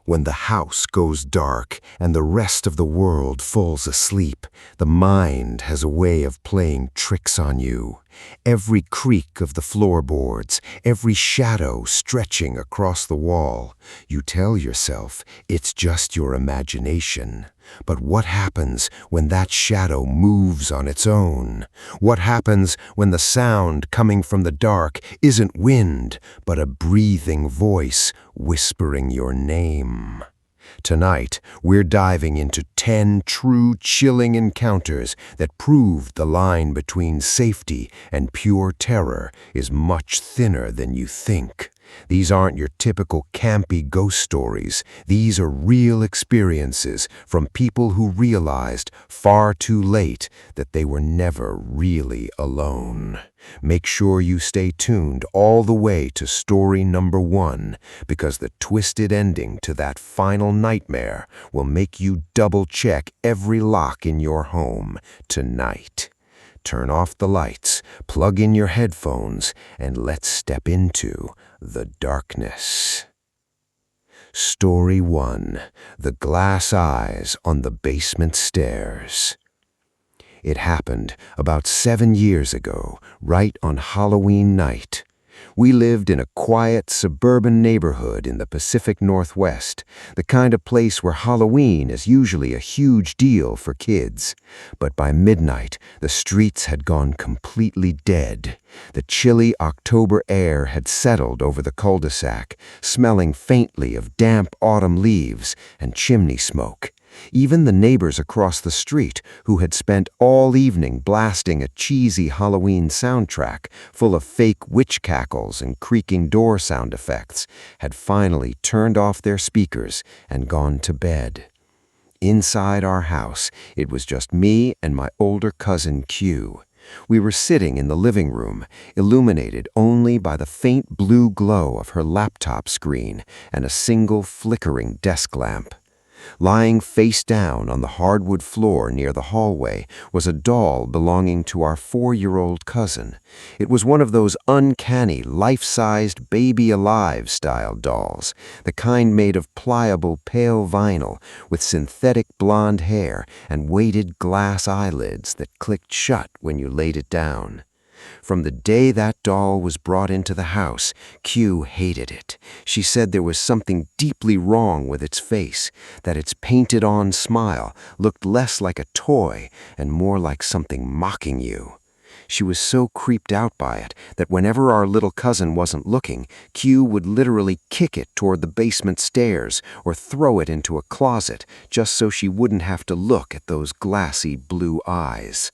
When the house goes dark and the rest of the world falls asleep, the mind has a way of playing tricks on you. Every creak of the floorboards, every shadow stretching across the wall, you tell yourself it's just your imagination. But what happens when that shadow moves on its own? What happens when the sound coming from the dark isn't wind, but a breathing voice whispering your name? Tonight, we're diving into 10 true chilling encounters that prove the line between safety and pure terror is much thinner than you think. These aren't your typical campy ghost stories. These are real experiences from people who realized far too late that they were never really alone. Make sure you stay tuned all the way to story number 1, because the twisted ending to that final nightmare will make you double-check every lock in your home tonight. Turn off the lights, plug in your headphones, and let's step into the darkness. Story 1: The Glass Eyes on the Basement Stairs. It happened about 7 years ago, right on Halloween night. We lived in a quiet suburban neighborhood in the Pacific Northwest, the kind of place where Halloween is usually a huge deal for kids. But by midnight, the streets had gone completely dead. The chilly October air had settled over the cul-de-sac, smelling faintly of damp autumn leaves and chimney smoke. Even the neighbors across the street, who had spent all evening blasting a cheesy Halloween soundtrack full of fake witch cackles and creaking door sound effects, had finally turned off their speakers and gone to bed. Inside our house, it was just me and my older cousin Q. We were sitting in the living room, illuminated only by the faint blue glow of her laptop screen and a single flickering desk lamp. Lying face down on the hardwood floor near the hallway was a doll belonging to our 4-year-old cousin. It was one of those uncanny, life-sized Baby Alive style dolls, the kind made of pliable pale vinyl with synthetic blonde hair and weighted glass eyelids that clicked shut when you laid it down. From the day that doll was brought into the house, Q hated it. She said there was something deeply wrong with its face, that its painted-on smile looked less like a toy and more like something mocking you. She was so creeped out by it that whenever our little cousin wasn't looking, Q would literally kick it toward the basement stairs or throw it into a closet just so she wouldn't have to look at those glassy blue eyes.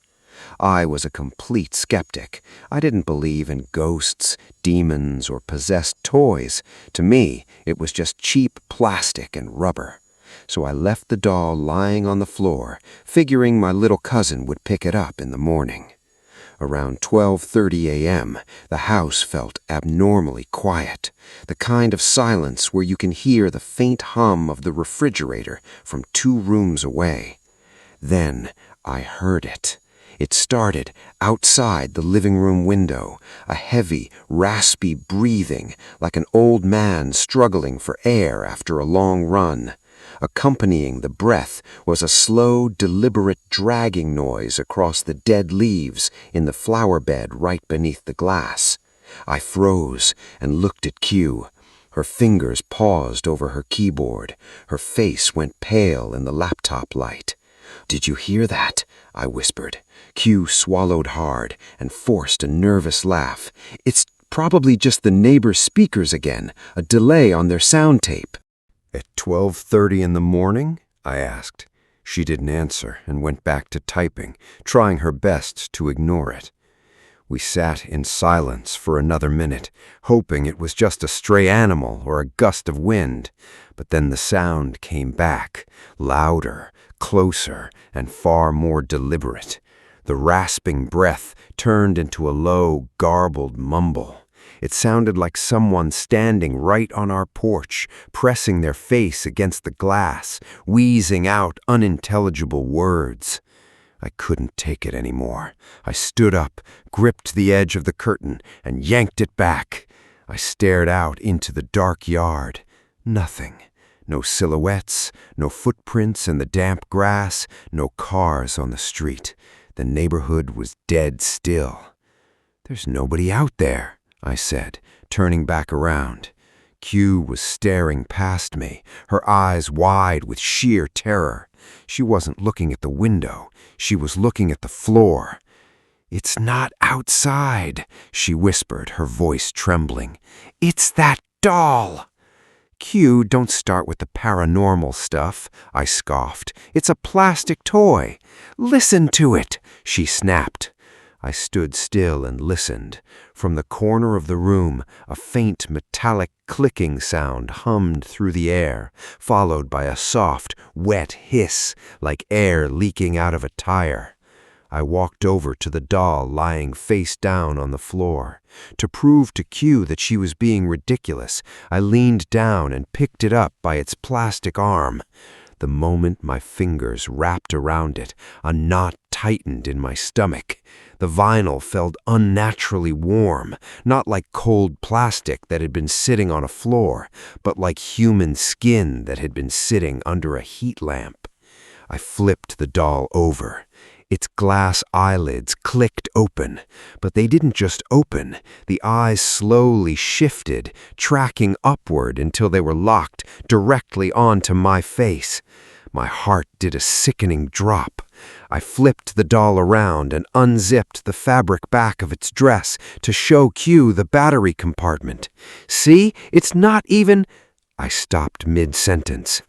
I was a complete skeptic. I didn't believe in ghosts, demons, or possessed toys. To me, it was just cheap plastic and rubber. So I left the doll lying on the floor, figuring my little cousin would pick it up in the morning. Around 12:30 a.m., the house felt abnormally quiet, the kind of silence where you can hear the faint hum of the refrigerator from 2 rooms away. Then I heard it. It started outside the living room window, a heavy, raspy breathing like an old man struggling for air after a long run. Accompanying the breath was a slow, deliberate dragging noise across the dead leaves in the flower bed right beneath the glass. I froze and looked at Q. Her fingers paused over her keyboard. Her face went pale in the laptop light. "Did you hear that?" I whispered. Q swallowed hard and forced a nervous laugh. "It's probably just the neighbor's speakers again, a delay on their sound tape." "At 12:30 in the morning?" I asked. She didn't answer and went back to typing, trying her best to ignore it. We sat in silence for another minute, hoping it was just a stray animal or a gust of wind. But then the sound came back, louder, closer, and far more deliberate. The rasping breath turned into a low, garbled mumble. It sounded like someone standing right on our porch, pressing their face against the glass, wheezing out unintelligible words. I couldn't take it anymore. I stood up, gripped the edge of the curtain, and yanked it back. I stared out into the dark yard. Nothing. No silhouettes, no footprints in the damp grass, no cars on the street. The neighborhood was dead still. "There's nobody out there," I said, turning back around. Q was staring past me, her eyes wide with sheer terror. She wasn't looking at the window. She was looking at the floor. "It's not outside," she whispered, her voice trembling. "It's that doll." "Q, don't start with the paranormal stuff," I scoffed. "It's a plastic toy." "Listen to it," she snapped. I stood still and listened. From the corner of the room, a faint metallic clicking sound hummed through the air, followed by a soft, wet hiss like air leaking out of a tire. I walked over to the doll lying face down on the floor. To prove to Q that she was being ridiculous, I leaned down and picked it up by its plastic arm. The moment my fingers wrapped around it, a knot tightened in my stomach. The vinyl felt unnaturally warm, not like cold plastic that had been sitting on a floor, but like human skin that had been sitting under a heat lamp. I flipped the doll over. Its glass eyelids clicked open, but they didn't just open. The eyes slowly shifted, tracking upward until they were locked directly onto my face. My heart did a sickening drop. I flipped the doll around and unzipped the fabric back of its dress to show Q the battery compartment. "See, it's not even—" I stopped mid-sentence.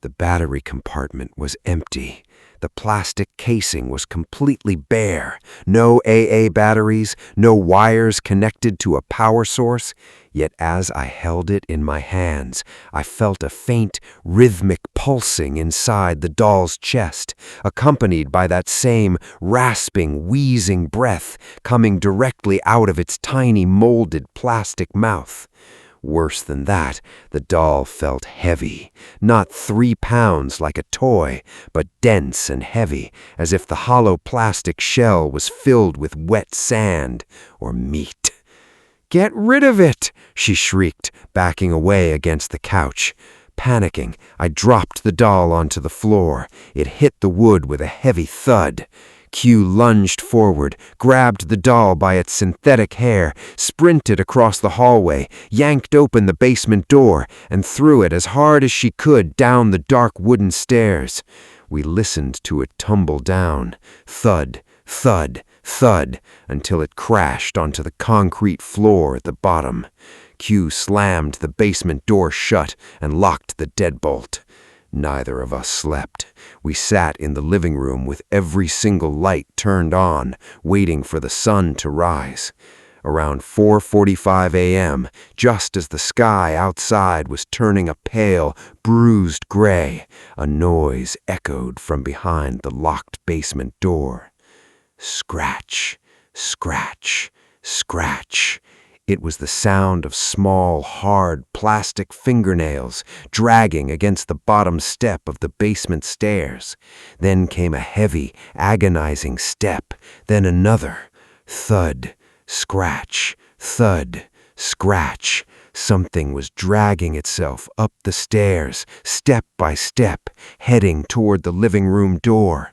The battery compartment was empty. The plastic casing was completely bare. No AA batteries, no wires connected to a power source. Yet as I held it in my hands, I felt a faint, rhythmic pulsing inside the doll's chest, accompanied by that same rasping, wheezing breath coming directly out of its tiny molded plastic mouth. Worse than that, the doll felt heavy, not 3 pounds like a toy, but dense and heavy, as if the hollow plastic shell was filled with wet sand or meat. "Get rid of it!" she shrieked, backing away against the couch. Panicking, I dropped the doll onto the floor. It hit the wood with a heavy thud. Q lunged forward, grabbed the doll by its synthetic hair, sprinted across the hallway, yanked open the basement door, and threw it as hard as she could down the dark wooden stairs. We listened to it tumble down, thud, thud, thud, until it crashed onto the concrete floor at the bottom. Q slammed the basement door shut and locked the deadbolt. Neither of us slept. We sat in the living room with every single light turned on, waiting for the sun to rise. Around 4:45 a.m., just as the sky outside was turning a pale, bruised gray, a noise echoed from behind the locked basement door. Scratch, scratch, scratch. It was the sound of small, hard, plastic fingernails dragging against the bottom step of the basement stairs. Then came a heavy, agonizing step, then another. Thud, scratch, thud, scratch. Something was dragging itself up the stairs, step by step, heading toward the living room door.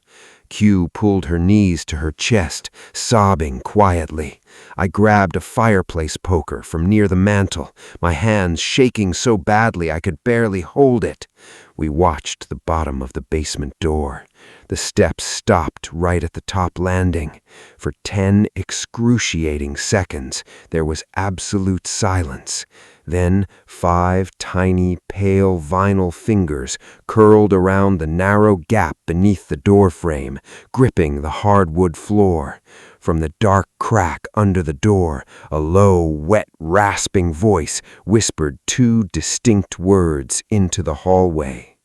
Q pulled her knees to her chest, sobbing quietly. I grabbed a fireplace poker from near the mantel, my hands shaking so badly I could barely hold it. We watched the bottom of the basement door. The steps stopped right at the top landing. For 10 excruciating seconds, there was absolute silence. Then 5 tiny, pale vinyl fingers curled around the narrow gap beneath the doorframe, gripping the hardwood floor. From the dark crack under the door, a low, wet, rasping voice whispered 2 distinct words into the hallway.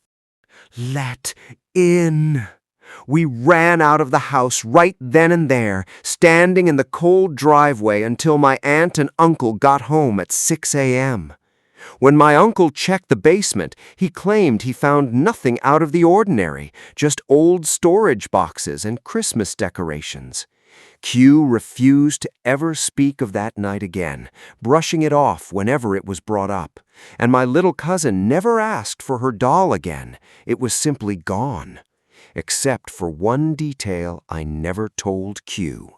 "Let in." We ran out of the house right then and there, standing in the cold driveway until my aunt and uncle got home at 6 a.m. When my uncle checked the basement, he claimed he found nothing out of the ordinary, just old storage boxes and Christmas decorations. Q refused to ever speak of that night again, brushing it off whenever it was brought up. And my little cousin never asked for her doll again. It was simply gone. Except for one detail I never told Q.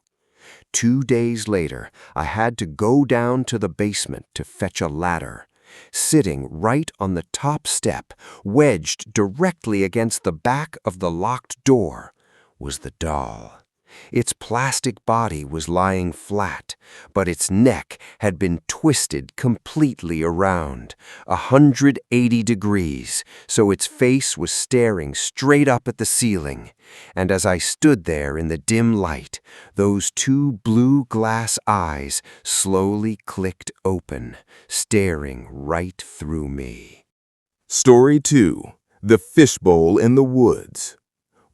2 days later, I had to go down to the basement to fetch a ladder. Sitting right on the top step, wedged directly against the back of the locked door, was the doll. Its plastic body was lying flat, but its neck had been twisted completely around, 180 degrees, so its face was staring straight up at the ceiling. And as I stood there in the dim light, those two blue glass eyes slowly clicked open, staring right through me. Story 2. The Fishbowl in the Woods.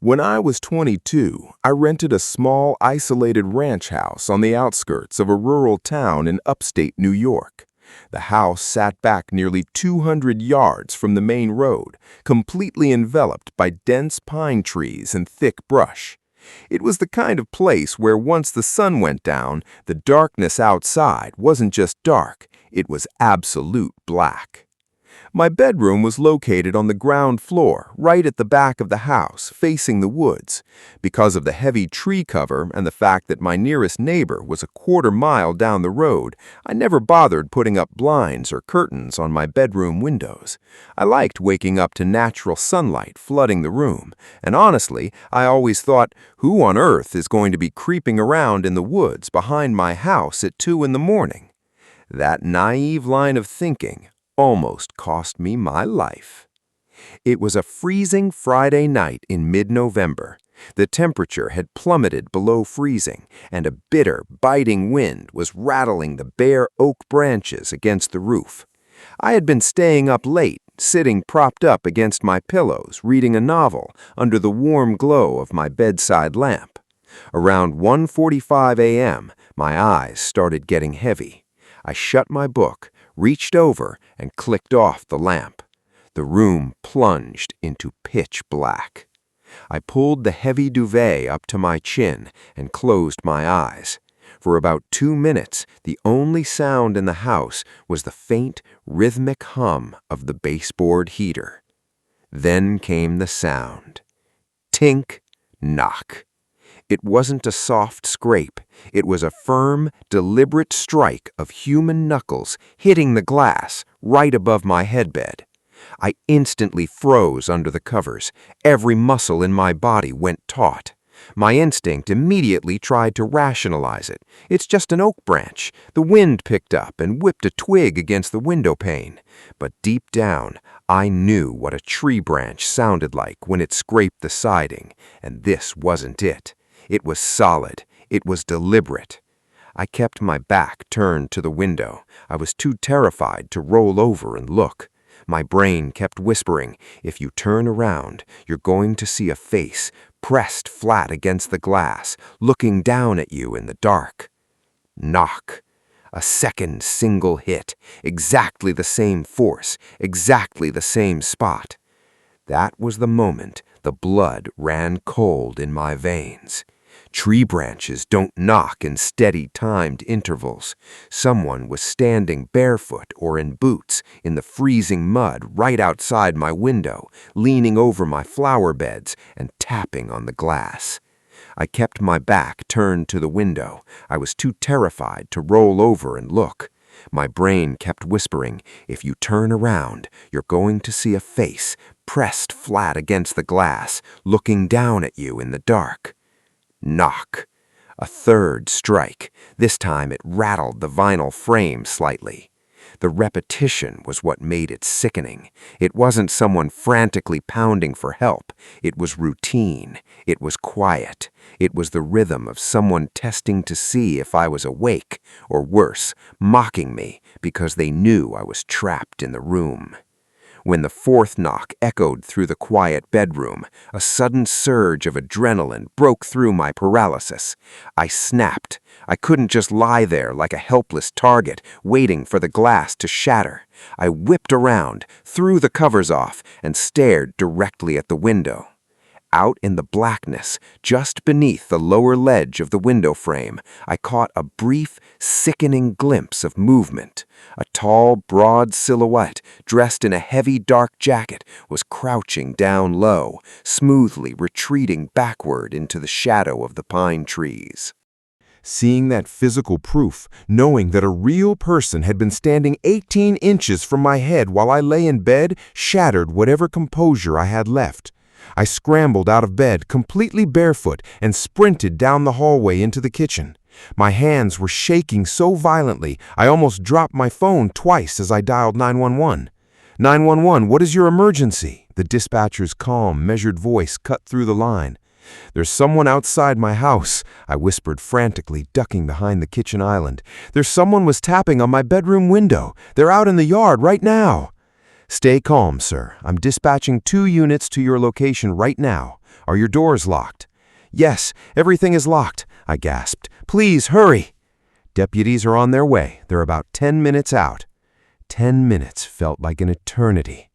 When I was 22, I rented a small, isolated ranch house on the outskirts of a rural town in upstate New York. The house sat back nearly 200 yards from the main road, completely enveloped by dense pine trees and thick brush. It was the kind of place where once the sun went down, the darkness outside wasn't just dark, it was absolute black. My bedroom was located on the ground floor, right at the back of the house, facing the woods. Because of the heavy tree cover and the fact that my nearest neighbor was a quarter-mile down the road, I never bothered putting up blinds or curtains on my bedroom windows. I liked waking up to natural sunlight flooding the room, and honestly, I always thought, who on earth is going to be creeping around in the woods behind my house at 2 in the morning? That naive line of thinking almost cost me my life. It was a freezing Friday night in mid-November. The temperature had plummeted below freezing, and a bitter, biting wind was rattling the bare oak branches against the roof. I had been staying up late, sitting propped up against my pillows, reading a novel under the warm glow of my bedside lamp. Around 1:45 a.m., my eyes started getting heavy. I shut my book, reached over, and clicked off the lamp. The room plunged into pitch black. I pulled the heavy duvet up to my chin and closed my eyes. For about 2 minutes, the only sound in the house was the faint, rhythmic hum of the baseboard heater. Then came the sound. Tink, knock. It wasn't a soft scrape. It was a firm, deliberate strike of human knuckles hitting the glass right above my headbed. I instantly froze under the covers. Every muscle in my body went taut. My instinct immediately tried to rationalize it. It's just an oak branch. The wind picked up and whipped a twig against the window pane. But deep down, I knew what a tree branch sounded like when it scraped the siding, and this wasn't it. It was solid. It was deliberate. I kept my back turned to the window. I was too terrified to roll over and look. My brain kept whispering, if you turn around, you're going to see a face pressed flat against the glass, looking down at you in the dark. Knock. A second single hit. Exactly the same force. Exactly the same spot. That was the moment the blood ran cold in my veins. Tree branches don't knock in steady, timed intervals. Someone was standing barefoot or in boots in the freezing mud right outside my window, leaning over my flower beds and tapping on the glass. I kept my back turned to the window. I was too terrified to roll over and look. My brain kept whispering, if you turn around, you're going to see a face pressed flat against the glass, looking down at you in the dark. Knock. A third strike. This time it rattled the vinyl frame slightly. The repetition was what made it sickening. It wasn't someone frantically pounding for help. It was routine. It was quiet. It was the rhythm of someone testing to see if I was awake, or worse, mocking me because they knew I was trapped in the room. When the fourth knock echoed through the quiet bedroom, a sudden surge of adrenaline broke through my paralysis. I snapped. I couldn't just lie there like a helpless target, waiting for the glass to shatter. I whipped around, threw the covers off, and stared directly at the window. Out in the blackness, just beneath the lower ledge of the window frame, I caught a brief, sickening glimpse of movement. A tall, broad silhouette, dressed in a heavy dark jacket, was crouching down low, smoothly retreating backward into the shadow of the pine trees. Seeing that physical proof, knowing that a real person had been standing 18 inches from my head while I lay in bed, shattered whatever composure I had left. I scrambled out of bed, completely barefoot, and sprinted down the hallway into the kitchen. My hands were shaking so violently, I almost dropped my phone twice as I dialed 911. 911, what is your emergency? The dispatcher's calm, measured voice cut through the line. There's someone outside my house, I whispered frantically, ducking behind the kitchen island. There's someone was tapping on my bedroom window. They're out in the yard right now. Stay calm, sir. I'm dispatching 2 units to your location right now. Are your doors locked? Yes, everything is locked, I gasped. Please, hurry. Deputies are on their way. They're about 10 minutes out. 10 minutes felt like an eternity.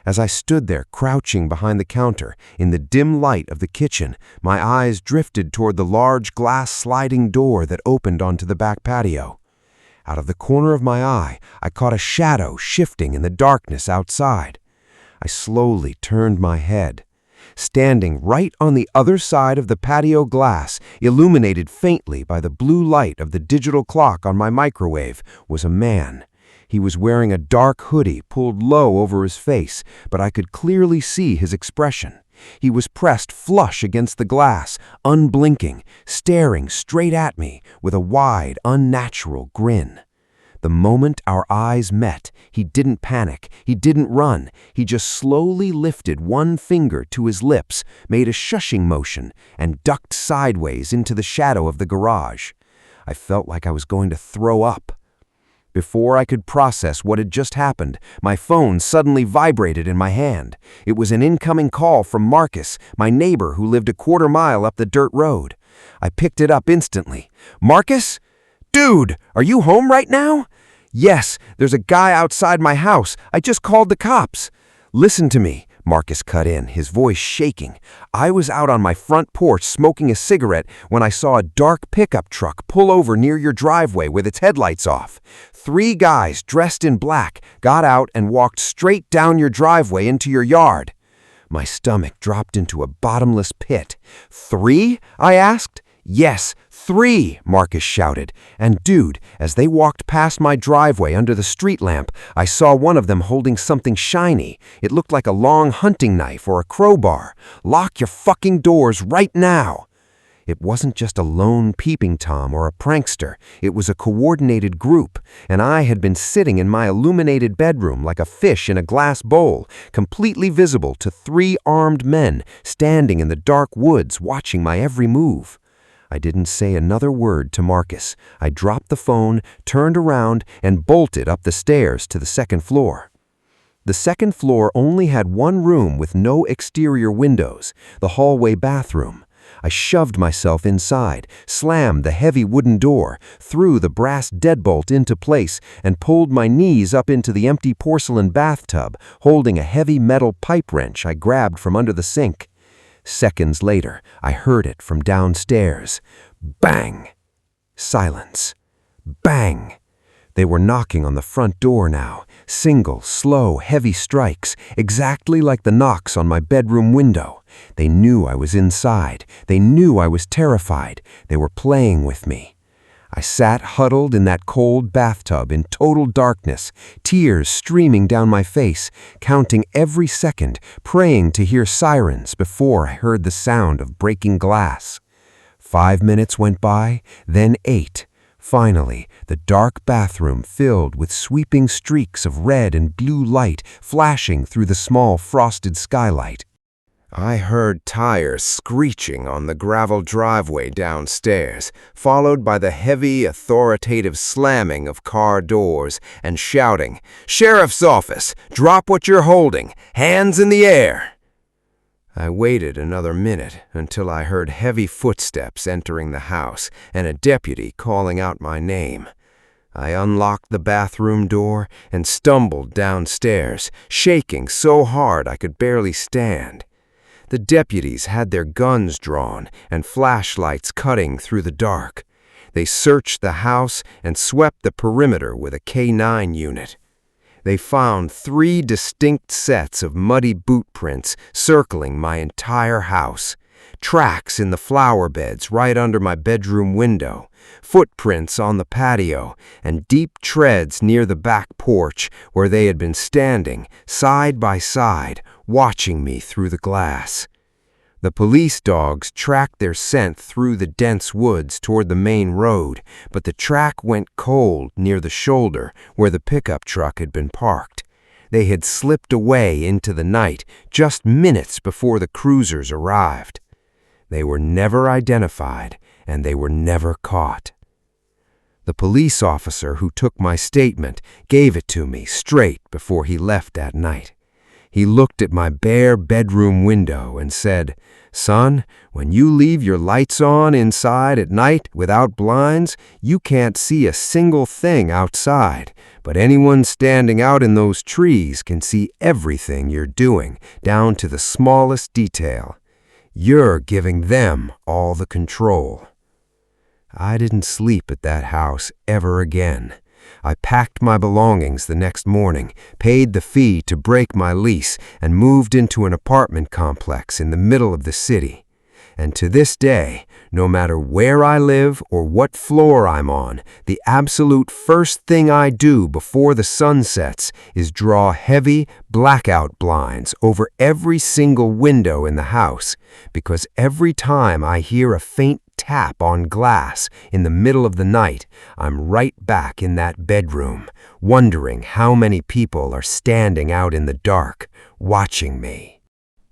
As I stood there crouching behind the counter, in the dim light of the kitchen, my eyes drifted toward the large glass sliding door that opened onto the back patio. Out of the corner of my eye, I caught a shadow shifting in the darkness outside. I slowly turned my head. Standing right on the other side of the patio glass, illuminated faintly by the blue light of the digital clock on my microwave, was a man. He was wearing a dark hoodie pulled low over his face, but I could clearly see his expression. He was pressed flush against the glass, unblinking, staring straight at me with a wide, unnatural grin. The moment our eyes met, he didn't panic, he didn't run. He just slowly lifted one finger to his lips, made a shushing motion, and ducked sideways into the shadow of the garage. I felt like I was going to throw up. Before I could process what had just happened, my phone suddenly vibrated in my hand. It was an incoming call from Marcus, my neighbor who lived a quarter mile up the dirt road. I picked it up instantly. Marcus? Dude, are you home right now? Yes, there's a guy outside my house. I just called the cops. Listen to me, Marcus cut in, his voice shaking. I was out on my front porch smoking a cigarette when I saw a dark pickup truck pull over near your driveway with its headlights off. 3 guys dressed in black got out and walked straight down your driveway into your yard. My stomach dropped into a bottomless pit. 3? I asked. Yes, 3, Marcus shouted. And dude, as they walked past my driveway under the street lamp, I saw one of them holding something shiny. It looked like a long hunting knife or a crowbar. Lock your fucking doors right now. It wasn't just a lone peeping Tom or a prankster. It was a coordinated group, and I had been sitting in my illuminated bedroom like a fish in a glass bowl, completely visible to 3 armed men standing in the dark woods watching my every move. I didn't say another word to Marcus. I dropped the phone, turned around, and bolted up the stairs to the 2nd floor. The 2nd floor only had one room with no exterior windows, the hallway bathroom. I shoved myself inside, slammed the heavy wooden door, threw the brass deadbolt into place, and pulled my knees up into the empty porcelain bathtub, holding a heavy metal pipe wrench I grabbed from under the sink. Seconds later, I heard it from downstairs. Bang! Silence. Bang! They were knocking on the front door now. Single, slow, heavy strikes, exactly like the knocks on my bedroom window. They knew I was inside. They knew I was terrified. They were playing with me. I sat huddled in that cold bathtub in total darkness, tears streaming down my face, counting every second, praying to hear sirens before I heard the sound of breaking glass. 5 minutes went by, then 8. Finally, the dark bathroom filled with sweeping streaks of red and blue light flashing through the small frosted skylight. I heard tires screeching on the gravel driveway downstairs, followed by the heavy, authoritative slamming of car doors and shouting, "Sheriff's office! Drop what you're holding! Hands in the air!" I waited another minute until I heard heavy footsteps entering the house and a deputy calling out my name. I unlocked the bathroom door and stumbled downstairs, shaking so hard I could barely stand. The deputies had their guns drawn and flashlights cutting through the dark. They searched the house and swept the perimeter with a K9 unit. They found 3 distinct sets of muddy boot prints circling my entire house. Tracks in the flower beds right under my bedroom window, footprints on the patio, and deep treads near the back porch where they had been standing, side by side, watching me through the glass. The police dogs tracked their scent through the dense woods toward the main road, but the track went cold near the shoulder where the pickup truck had been parked. They had slipped away into the night just minutes before the cruisers arrived. They were never identified, and they were never caught. The police officer who took my statement gave it to me straight before he left that night. He looked at my bare bedroom window and said, "Son, when you leave your lights on inside at night without blinds, you can't see a single thing outside, but anyone standing out in those trees can see everything you're doing, down to the smallest detail. You're giving them all the control." I didn't sleep at that house ever again. I packed my belongings the next morning, paid the fee to break my lease, and moved into an apartment complex in the middle of the city. And to this day, no matter where I live or what floor I'm on, the absolute first thing I do before the sun sets is draw heavy blackout blinds over every single window in the house, because every time I hear a faint tap on glass in the middle of the night, I'm right back in that bedroom, wondering how many people are standing out in the dark, watching me.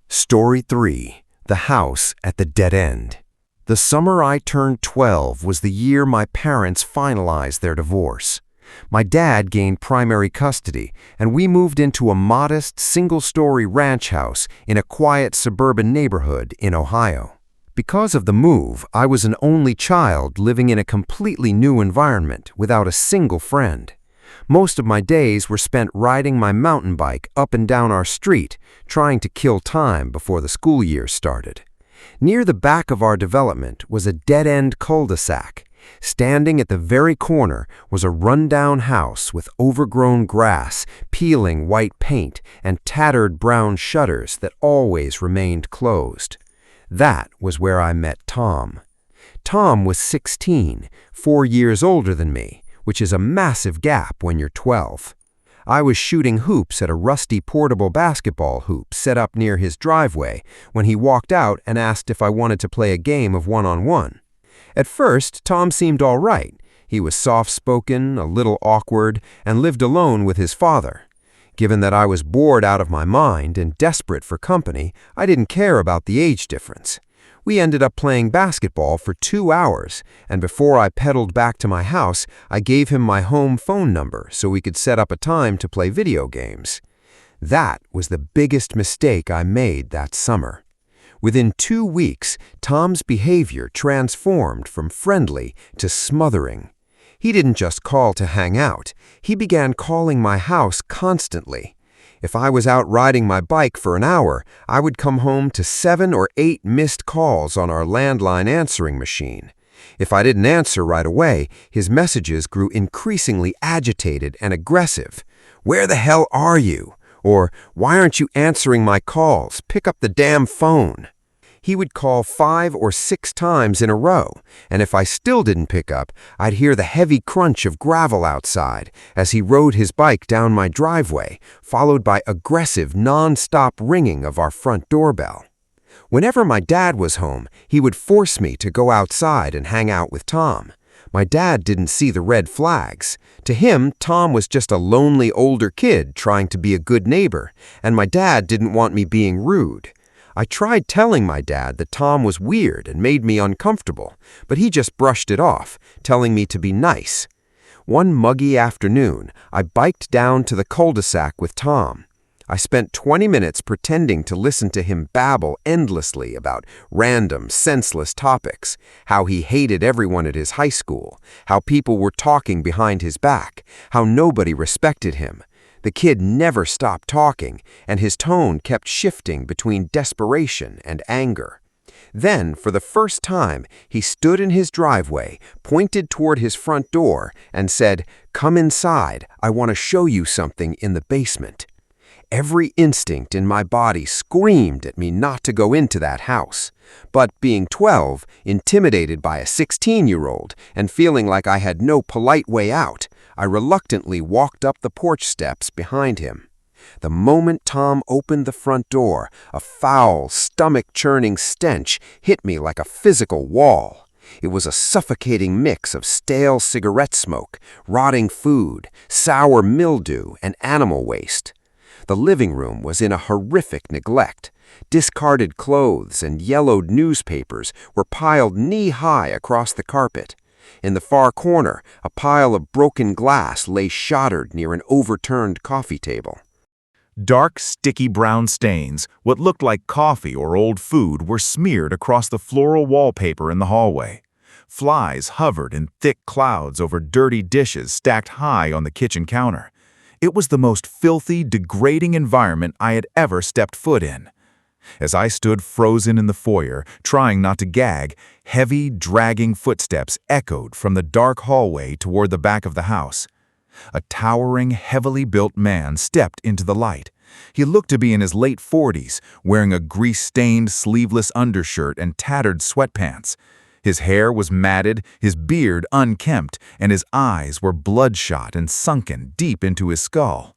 Story 3. The House at the Dead End. The summer I turned 12 was the year my parents finalized their divorce. My dad gained primary custody, and we moved into a modest, single-story ranch house in a quiet suburban neighborhood in Ohio. Because of the move, I was an only child living in a completely new environment without a single friend. Most of my days were spent riding my mountain bike up and down our street, trying to kill time before the school year started. Near the back of our development was a dead-end cul-de-sac. Standing at the very corner was a rundown house with overgrown grass, peeling white paint, and tattered brown shutters that always remained closed. That was where I met Tom. Tom was 16, 4 years older than me, which is a massive gap when you're 12. I was shooting hoops at a rusty portable basketball hoop set up near his driveway when he walked out and asked if I wanted to play a game of one-on-one. At first, Tom seemed all right. He was soft-spoken, a little awkward, and lived alone with his father. Given that I was bored out of my mind and desperate for company, I didn't care about the age difference. We ended up playing basketball for 2 hours, and before I pedaled back to my house, I gave him my home phone number so we could set up a time to play video games. That was the biggest mistake I made that summer. Within 2 weeks, Tom's behavior transformed from friendly to smothering. He didn't just call to hang out. He began calling my house constantly. If I was out riding my bike for an hour, I would come home to 7 or 8 missed calls on our landline answering machine. If I didn't answer right away, his messages grew increasingly agitated and aggressive. "Where the hell are you?" Or, "Why aren't you answering my calls? Pick up the damn phone." He would call 5 or 6 times in a row, and if I still didn't pick up, I'd hear the heavy crunch of gravel outside as he rode his bike down my driveway, followed by aggressive, non-stop ringing of our front doorbell. Whenever my dad was home, he would force me to go outside and hang out with Tom. My dad didn't see the red flags. To him, Tom was just a lonely older kid trying to be a good neighbor, and my dad didn't want me being rude. I tried telling my dad that Tom was weird and made me uncomfortable, but he just brushed it off, telling me to be nice. One muggy afternoon, I biked down to the cul-de-sac with Tom. I spent 20 minutes pretending to listen to him babble endlessly about random, senseless topics, how he hated everyone at his high school, how people were talking behind his back, how nobody respected him. The kid never stopped talking, and his tone kept shifting between desperation and anger. Then, for the first time, he stood in his driveway, pointed toward his front door, and said, "Come inside, I want to show you something in the basement." Every instinct in my body screamed at me not to go into that house. But being 12, intimidated by a 16-year-old, and feeling like I had no polite way out, I reluctantly walked up the porch steps behind him. The moment Tom opened the front door, a foul, stomach-churning stench hit me like a physical wall. It was a suffocating mix of stale cigarette smoke, rotting food, sour mildew, and animal waste. The living room was in a horrific neglect. Discarded clothes and yellowed newspapers were piled knee-high across the carpet. In the far corner, a pile of broken glass lay shattered near an overturned coffee table. Dark, sticky brown stains, what looked like coffee or old food, were smeared across the floral wallpaper in the hallway. Flies hovered in thick clouds over dirty dishes stacked high on the kitchen counter. It was the most filthy, degrading environment I had ever stepped foot in. As I stood frozen in the foyer, trying not to gag, heavy, dragging footsteps echoed from the dark hallway toward the back of the house. A towering, heavily built man stepped into the light. He looked to be in his late 40s, wearing a grease-stained, sleeveless undershirt and tattered sweatpants. His hair was matted, his beard unkempt, and his eyes were bloodshot and sunken deep into his skull.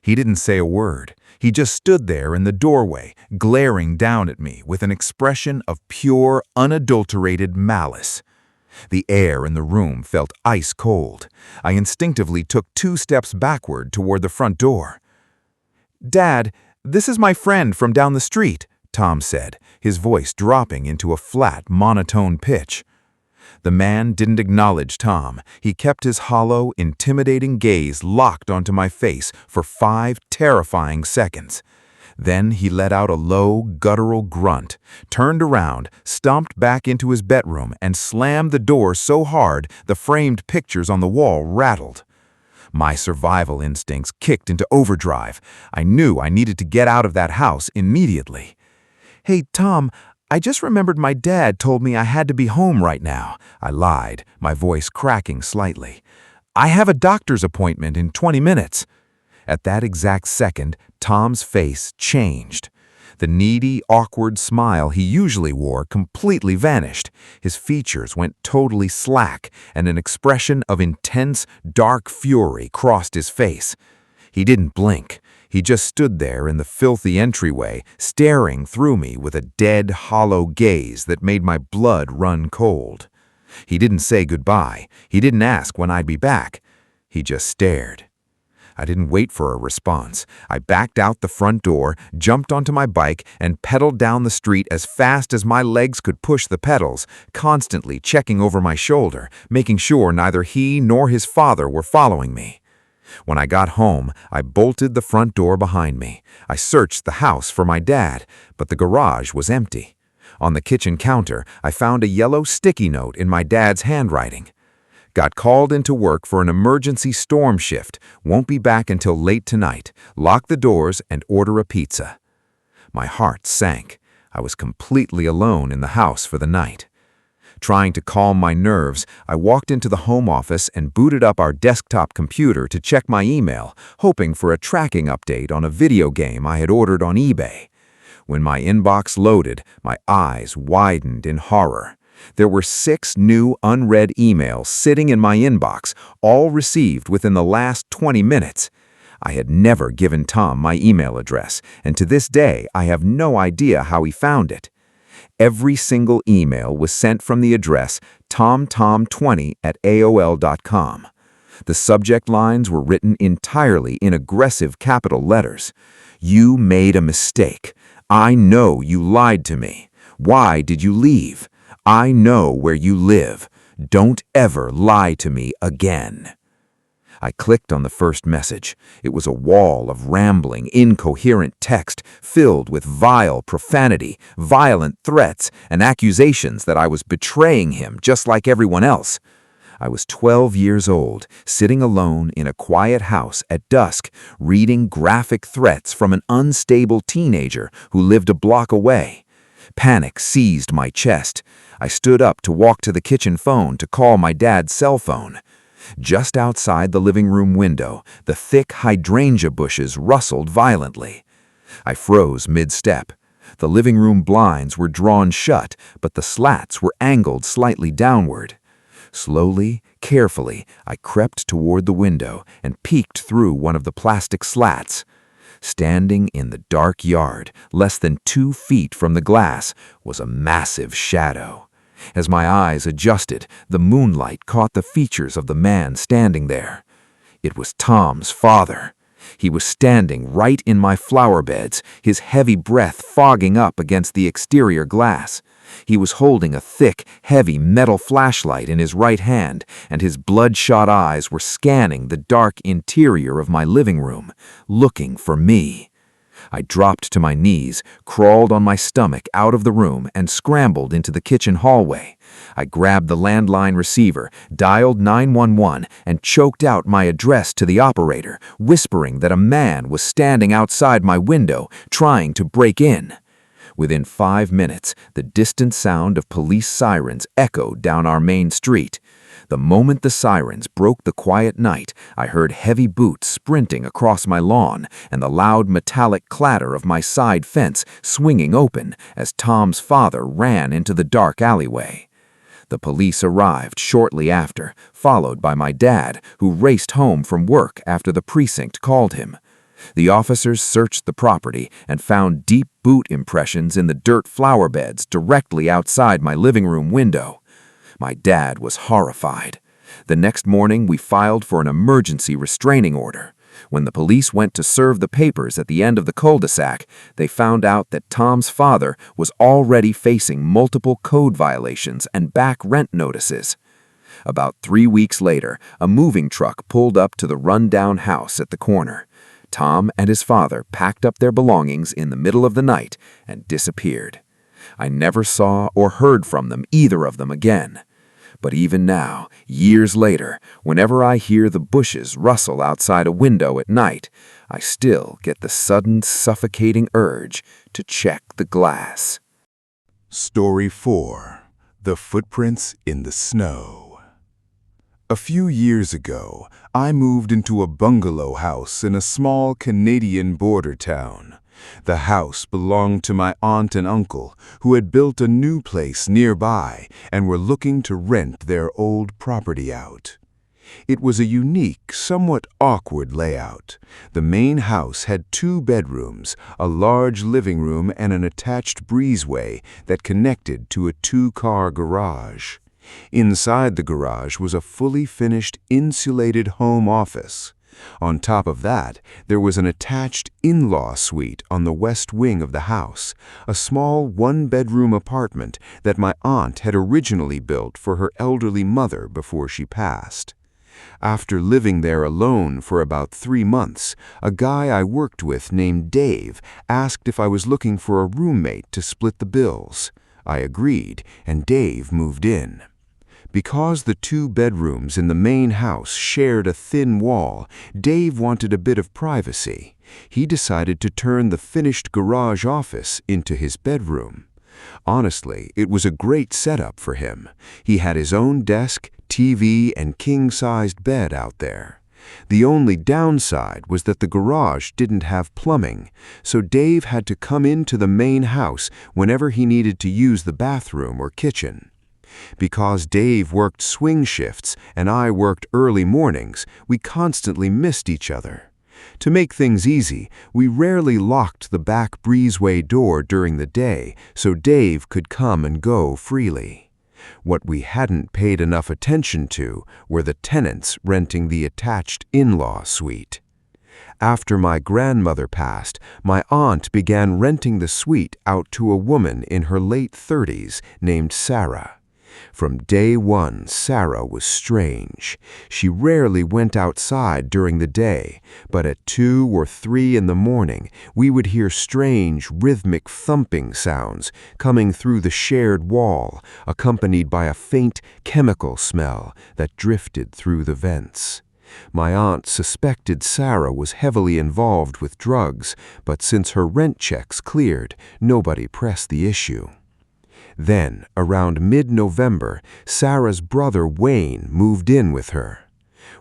He didn't say a word. He just stood there in the doorway, glaring down at me with an expression of pure, unadulterated malice. The air in the room felt ice cold. I instinctively took 2 steps backward toward the front door. "Dad, this is my friend from down the street," Tom said, his voice dropping into a flat, monotone pitch. The man didn't acknowledge Tom. He kept his hollow, intimidating gaze locked onto my face for 5 terrifying seconds. Then he let out a low, guttural grunt, turned around, stomped back into his bedroom, and slammed the door so hard the framed pictures on the wall rattled. My survival instincts kicked into overdrive. I knew I needed to get out of that house immediately. "Hey, Tom, I just remembered my dad told me I had to be home right now," I lied, my voice cracking slightly. "I have a doctor's appointment in 20 minutes. At that exact second, Tom's face changed. The needy, awkward smile he usually wore completely vanished. His features went totally slack, and an expression of intense, dark fury crossed his face. He didn't blink. He just stood there in the filthy entryway, staring through me with a dead, hollow gaze that made my blood run cold. He didn't say goodbye. He didn't ask when I'd be back. He just stared. I didn't wait for a response. I backed out the front door, jumped onto my bike, and pedaled down the street as fast as my legs could push the pedals, constantly checking over my shoulder, making sure neither he nor his father were following me. When I got home, I bolted the front door behind me. I searched the house for my dad, but the garage was empty. On the kitchen counter, I found a yellow sticky note in my dad's handwriting. "Got called into work for an emergency storm shift. Won't be back until late tonight. Lock the doors and order a pizza." My heart sank. I was completely alone in the house for the night. Trying to calm my nerves, I walked into the home office and booted up our desktop computer to check my email, hoping for a tracking update on a video game I had ordered on eBay. When my inbox loaded, my eyes widened in horror. There were 6 new unread emails sitting in my inbox, all received within the last 20 minutes. I had never given Tom my email address, and to this day I have no idea how he found it. Every single email was sent from the address tomtom20@aol.com. The subject lines were written entirely in aggressive capital letters. "You made a mistake. I know you lied to me. Why did you leave? I know where you live. Don't ever lie to me again." I clicked on the first message. It was a wall of rambling, incoherent text filled with vile profanity, violent threats, and accusations that I was betraying him just like everyone else. I was 12 years old, sitting alone in a quiet house at dusk, reading graphic threats from an unstable teenager who lived a block away. Panic seized my chest. I stood up to walk to the kitchen phone to call my dad's cell phone. Just outside the living room window, the thick hydrangea bushes rustled violently. I froze mid-step. The living room blinds were drawn shut, but the slats were angled slightly downward. Slowly, carefully, I crept toward the window and peeked through one of the plastic slats. Standing in the dark yard, less than 2 feet from the glass, was a massive shadow. As my eyes adjusted, the moonlight caught the features of the man standing there. It was Tom's father. He was standing right in my flower beds, his heavy breath fogging up against the exterior glass. He was holding a thick, heavy metal flashlight in his right hand, and his bloodshot eyes were scanning the dark interior of my living room, looking for me. I dropped to my knees, crawled on my stomach out of the room, and scrambled into the kitchen hallway. I grabbed the landline receiver, dialed 911, and choked out my address to the operator, whispering that a man was standing outside my window, trying to break in. Within 5 minutes, the distant sound of police sirens echoed down our main street. The moment the sirens broke the quiet night, I heard heavy boots sprinting across my lawn and the loud metallic clatter of my side fence swinging open as Tom's father ran into the dark alleyway. The police arrived shortly after, followed by my dad, who raced home from work after the precinct called him. The officers searched the property and found deep boot impressions in the dirt flower beds directly outside my living room window. My dad was horrified. The next morning, we filed for an emergency restraining order. When the police went to serve the papers at the end of the cul-de-sac, they found out that Tom's father was already facing multiple code violations and back rent notices. About 3 weeks later, a moving truck pulled up to the run-down house at the corner. Tom and his father packed up their belongings in the middle of the night and disappeared. I never saw or heard from them, either of them, again. But even now, years later, whenever I hear the bushes rustle outside a window at night, I still get the sudden suffocating urge to check the glass. Story 4. The Footprints in the Snow. A few years ago, I moved into a bungalow house in a small Canadian border town. The house belonged to my aunt and uncle, who had built a new place nearby and were looking to rent their old property out. It was a unique, somewhat awkward layout. The main house had 2 bedrooms, a large living room, and an attached breezeway that connected to a 2-car garage. Inside the garage was a fully finished, insulated home office. On top of that, there was an attached in-law suite on the west wing of the house, a small 1-bedroom apartment that my aunt had originally built for her elderly mother before she passed. After living there alone for about 3 months, a guy I worked with named Dave asked if I was looking for a roommate to split the bills. I agreed, and Dave moved in. Because the 2 bedrooms in the main house shared a thin wall, Dave wanted a bit of privacy. He decided to turn the finished garage office into his bedroom. Honestly, it was a great setup for him. He had his own desk, TV, and king-sized bed out there. The only downside was that the garage didn't have plumbing, so Dave had to come into the main house whenever he needed to use the bathroom or kitchen. Because Dave worked swing shifts and I worked early mornings, we constantly missed each other. To make things easy, we rarely locked the back breezeway door during the day so Dave could come and go freely. What we hadn't paid enough attention to were the tenants renting the attached in-law suite. After my grandmother passed, my aunt began renting the suite out to a woman in her late 30s named Sarah. From day one, Sarah was strange. She rarely went outside during the day, but at 2 or 3 in the morning, we would hear strange, rhythmic thumping sounds coming through the shared wall, accompanied by a faint chemical smell that drifted through the vents. My aunt suspected Sarah was heavily involved with drugs, but since her rent checks cleared, nobody pressed the issue. Then, around mid-November, Sarah's brother Wayne moved in with her.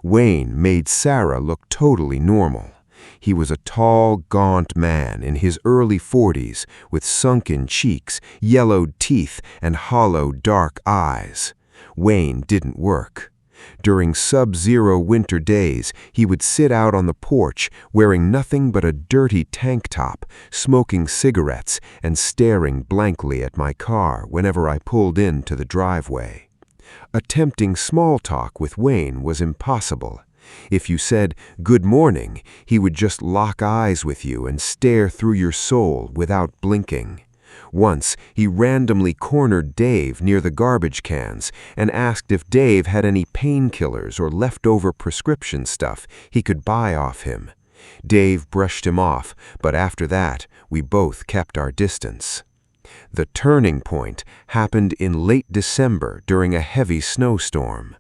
Wayne made Sarah look totally normal. He was a tall, gaunt man in his early 40s with sunken cheeks, yellowed teeth, and hollow, dark eyes. Wayne didn't work. During sub-zero winter days, he would sit out on the porch wearing nothing but a dirty tank top, smoking cigarettes, and staring blankly at my car whenever I pulled into the driveway. Attempting small talk with Wayne was impossible. If you said, "Good morning," he would just lock eyes with you and stare through your soul without blinking. Once, he randomly cornered Dave near the garbage cans and asked if Dave had any painkillers or leftover prescription stuff he could buy off him. Dave brushed him off, but after that, we both kept our distance. The turning point happened in late December during a heavy snowstorm.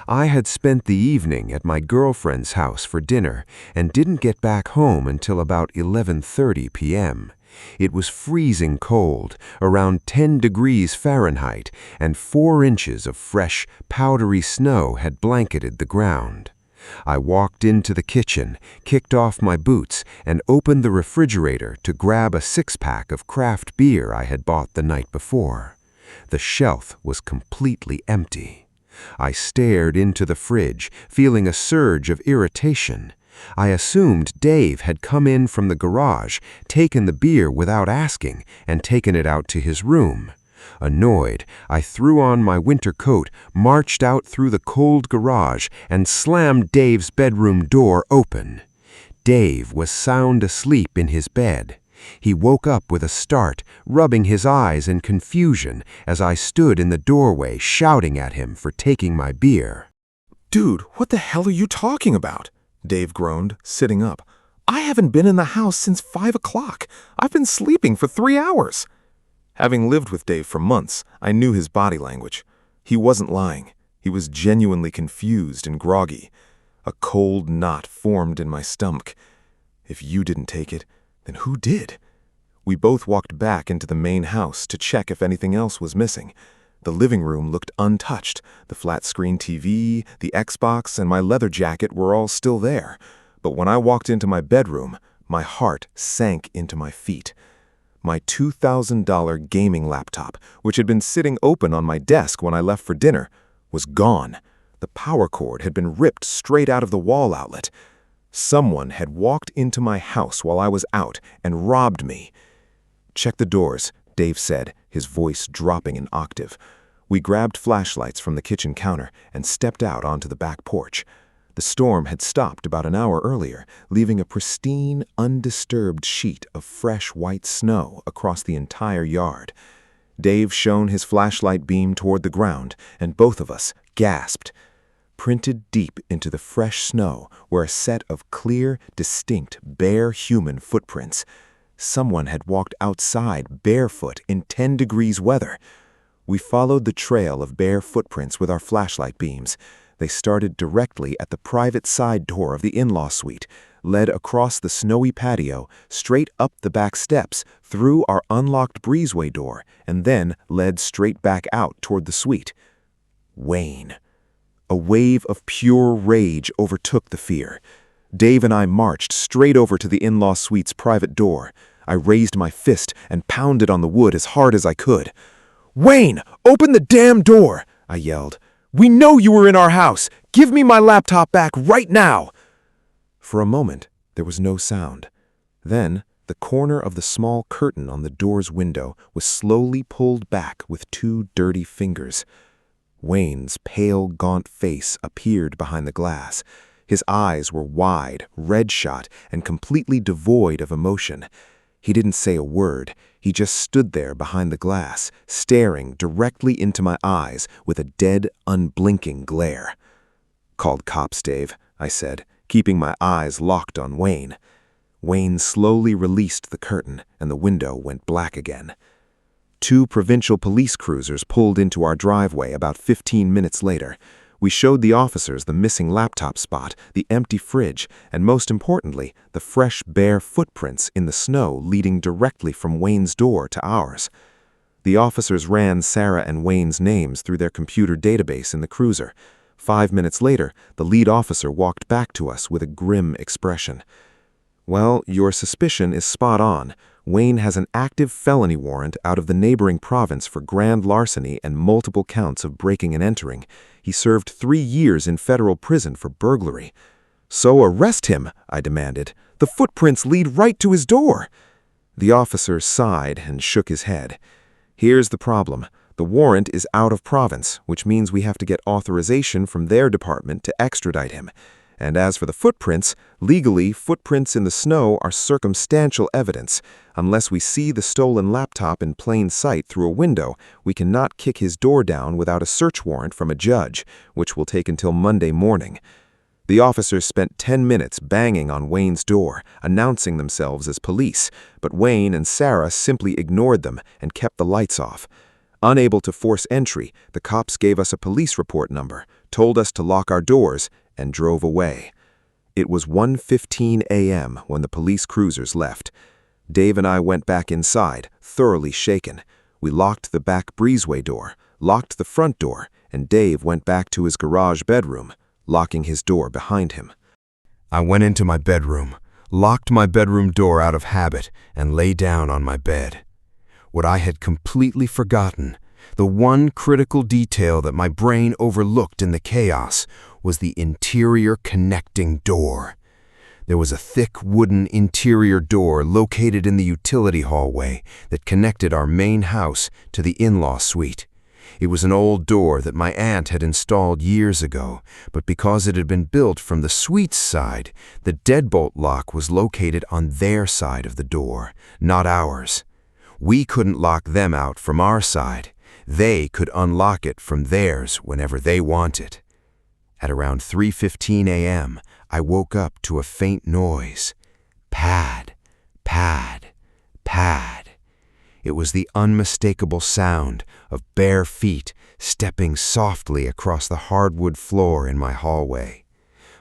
I had spent the evening at my girlfriend's house for dinner and didn't get back home until about 11:30 p.m. It was freezing cold, around 10 degrees Fahrenheit, and 4 inches of fresh, powdery snow had blanketed the ground. I walked into the kitchen, kicked off my boots, and opened the refrigerator to grab a 6-pack of craft beer I had bought the night before. The shelf was completely empty. I stared into the fridge, feeling a surge of irritation. I assumed Dave had come in from the garage, taken the beer without asking, and taken it out to his room. Annoyed, I threw on my winter coat, marched out through the cold garage, and slammed Dave's bedroom door open. Dave was sound asleep in his bed. He woke up with a start, rubbing his eyes in confusion as I stood in the doorway shouting at him for taking my beer. "Dude, what the hell are you talking about?" Dave groaned, sitting up. "I haven't been in the house since 5 o'clock. I've been sleeping for 3 hours. Having lived with Dave for months, I knew his body language. He wasn't lying. He was genuinely confused and groggy. A cold knot formed in my stomach. If you didn't take it, then who did? We both walked back into the main house to check if anything else was missing. The living room looked untouched. The flat-screen TV, the Xbox, and my leather jacket were all still there. But when I walked into my bedroom, my heart sank into my feet. My $2,000 gaming laptop, which had been sitting open on my desk when I left for dinner, was gone. The power cord had been ripped straight out of the wall outlet. Someone had walked into my house while I was out and robbed me. "Check the doors," Dave said, his voice dropping an octave. We grabbed flashlights from the kitchen counter and stepped out onto the back porch. The storm had stopped about an hour earlier, leaving a pristine, undisturbed sheet of fresh white snow across the entire yard. Dave shone his flashlight beam toward the ground, and both of us gasped. Printed deep into the fresh snow were a set of clear, distinct, bare human footprints. Someone had walked outside barefoot in 10 degrees weather. We followed the trail of bare footprints with our flashlight beams. They started directly at the private side door of the in-law suite, led across the snowy patio, straight up the back steps, through our unlocked breezeway door, and then led straight back out toward the suite. Wayne. A wave of pure rage overtook the fear. Dave and I marched straight over to the in-law suite's private door. I raised my fist and pounded on the wood as hard as I could. "Wayne, open the damn door!" I yelled. "We know you were in our house! Give me my laptop back right now!" For a moment, there was no sound. Then, the corner of the small curtain on the door's window was slowly pulled back with 2 dirty fingers. Wayne's pale, gaunt face appeared behind the glass. His eyes were wide, red-shot, and completely devoid of emotion. He didn't say a word. He just stood there behind the glass, staring directly into my eyes with a dead, unblinking glare. "Called cops, Dave," I said, keeping my eyes locked on Wayne. Wayne slowly released the curtain, and the window went black again. 2 provincial police cruisers pulled into our driveway about 15 minutes later. We showed the officers the missing laptop spot, the empty fridge, and most importantly, the fresh, bare footprints in the snow leading directly from Wayne's door to ours. The officers ran Sarah and Wayne's names through their computer database in the cruiser. 5 minutes later, the lead officer walked back to us with a grim expression. "Well, your suspicion is spot on. Wayne has an active felony warrant out of the neighboring province for grand larceny and multiple counts of breaking and entering. He served 3 years in federal prison for burglary." "So arrest him," I demanded. "The footprints lead right to his door." The officer sighed and shook his head. "Here's the problem. The warrant is out of province, which means we have to get authorization from their department to extradite him. And as for the footprints, legally, footprints in the snow are circumstantial evidence. Unless we see the stolen laptop in plain sight through a window, we cannot kick his door down without a search warrant from a judge, which will take until Monday morning." The officers spent 10 minutes banging on Wayne's door, announcing themselves as police, but Wayne and Sarah simply ignored them and kept the lights off. Unable to force entry, the cops gave us a police report number, told us to lock our doors, and drove away. It was 1:15 a.m. when the police cruisers left. Dave and I went back inside, thoroughly shaken. We locked the back breezeway door, locked the front door, and Dave went back to his garage bedroom, locking his door behind him. I went into my bedroom, locked my bedroom door out of habit, and lay down on my bed. What I had completely forgotten, the one critical detail that my brain overlooked in the chaos, was the interior connecting door. There was a thick wooden interior door located in the utility hallway that connected our main house to the in-law suite. It was an old door that my aunt had installed years ago, but because it had been built from the suite's side, the deadbolt lock was located on their side of the door, not ours. We couldn't lock them out from our side. They could unlock it from theirs whenever they wanted. At around 3:15 a.m., I woke up to a faint noise. Pad, pad, pad. It was the unmistakable sound of bare feet stepping softly across the hardwood floor in my hallway.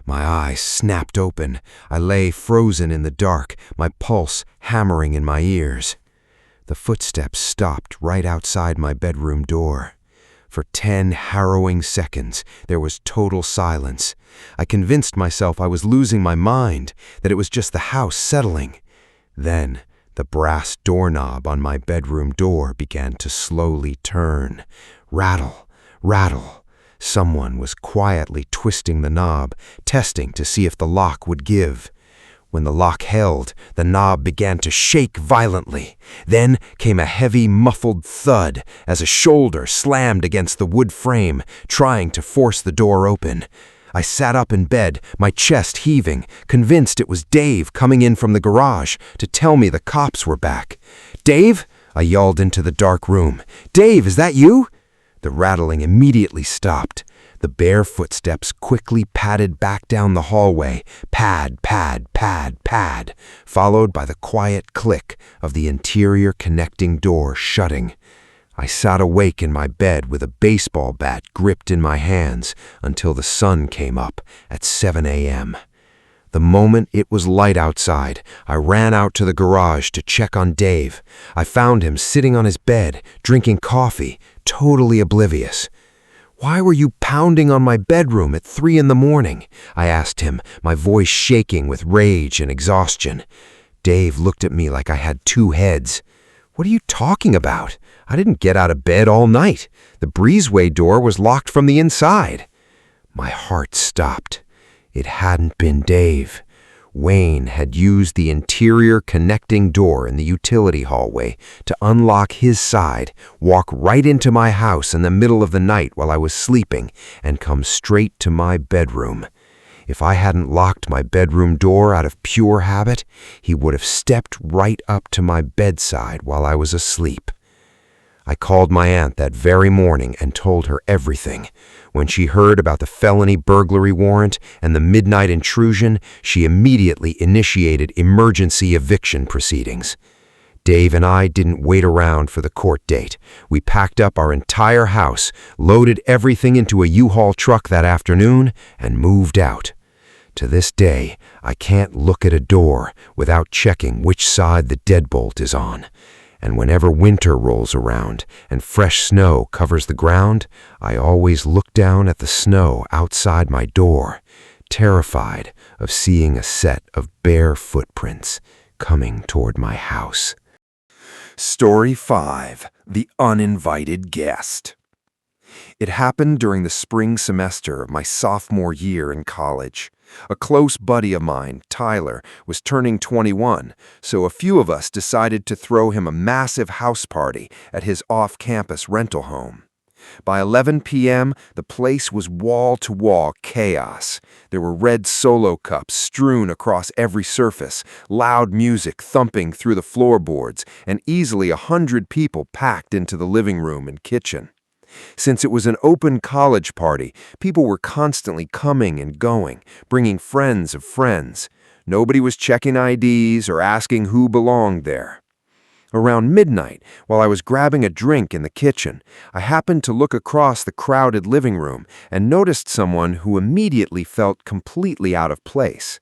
My eyes snapped open. I lay frozen in the dark, my pulse hammering in my ears. The footsteps stopped right outside my bedroom door. For 10 harrowing seconds, there was total silence. I convinced myself I was losing my mind, that it was just the house settling. Then, the brass doorknob on my bedroom door began to slowly turn. Rattle, rattle. Someone was quietly twisting the knob, testing to see if the lock would give. When the lock held, the knob began to shake violently. Then came a heavy, muffled thud as a shoulder slammed against the wood frame, trying to force the door open. I sat up in bed, my chest heaving, convinced it was Dave coming in from the garage to tell me the cops were back. "Dave?" I yelled into the dark room. "Dave, is that you?" The rattling immediately stopped. The bare footsteps quickly padded back down the hallway, pad, pad, pad, pad, followed by the quiet click of the interior connecting door shutting. I sat awake in my bed with a baseball bat gripped in my hands until the sun came up at 7 a.m. The moment it was light outside, I ran out to the garage to check on Dave. I found him sitting on his bed, drinking coffee, totally oblivious. "Why were you pounding on my bedroom at 3 a.m? I asked him, my voice shaking with rage and exhaustion. Dave looked at me like I had 2 heads. "What are you talking about? I didn't get out of bed all night. The breezeway door was locked from the inside." My heart stopped. It hadn't been Dave. Wayne had used the interior connecting door in the utility hallway to unlock his side, walk right into my house in the middle of the night while I was sleeping, and come straight to my bedroom. If I hadn't locked my bedroom door out of pure habit, he would have stepped right up to my bedside while I was asleep. I called my aunt that very morning and told her everything. When she heard about the felony burglary warrant and the midnight intrusion, she immediately initiated emergency eviction proceedings. Dave and I didn't wait around for the court date. We packed up our entire house, loaded everything into a U-Haul truck that afternoon, and moved out. To this day, I can't look at a door without checking which side the deadbolt is on. And whenever winter rolls around and fresh snow covers the ground, I always look down at the snow outside my door, terrified of seeing a set of bare footprints coming toward my house. Story 5. The Uninvited Guest. It happened during the spring semester of my sophomore year in college. A close buddy of mine, Tyler, was turning 21, so a few of us decided to throw him a massive house party at his off-campus rental home. By 11 p.m., the place was wall-to-wall chaos. There were red Solo cups strewn across every surface, loud music thumping through the floorboards, and easily 100 people packed into the living room and kitchen. Since it was an open college party, people were constantly coming and going, bringing friends of friends. Nobody was checking IDs or asking who belonged there. Around midnight, while I was grabbing a drink in the kitchen, I happened to look across the crowded living room and noticed someone who immediately felt completely out of place.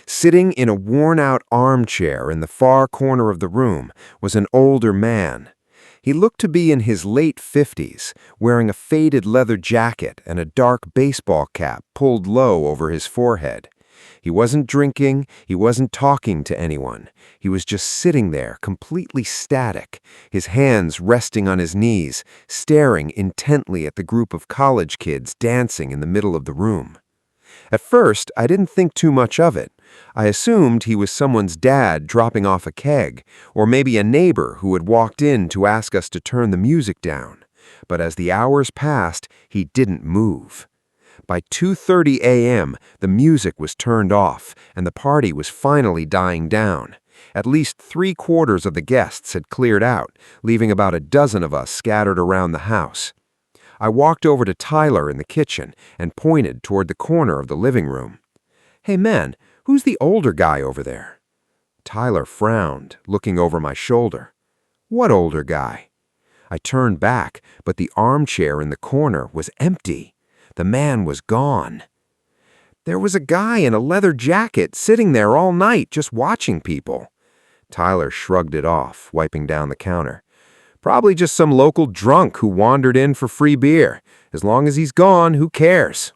Sitting in a worn-out armchair in the far corner of the room was an older man. He looked to be in his late 50s, wearing a faded leather jacket and a dark baseball cap pulled low over his forehead. He wasn't drinking, he wasn't talking to anyone. He was just sitting there, completely static, his hands resting on his knees, staring intently at the group of college kids dancing in the middle of the room. At first, I didn't think too much of it. I assumed he was someone's dad dropping off a keg, or maybe a neighbor who had walked in to ask us to turn the music down. But as the hours passed, he didn't move. By 2:30 a.m., the music was turned off, and the party was finally dying down. At least 3/4 of the guests had cleared out, leaving about a dozen of us scattered around the house. I walked over to Tyler in the kitchen and pointed toward the corner of the living room. "Hey man, who's the older guy over there?" Tyler frowned, looking over my shoulder. "What older guy?" I turned back, but the armchair in the corner was empty. The man was gone. "There was a guy in a leather jacket sitting there all night just watching people." Tyler shrugged it off, wiping down the counter. "Probably just some local drunk who wandered in for free beer. As long as he's gone, who cares?"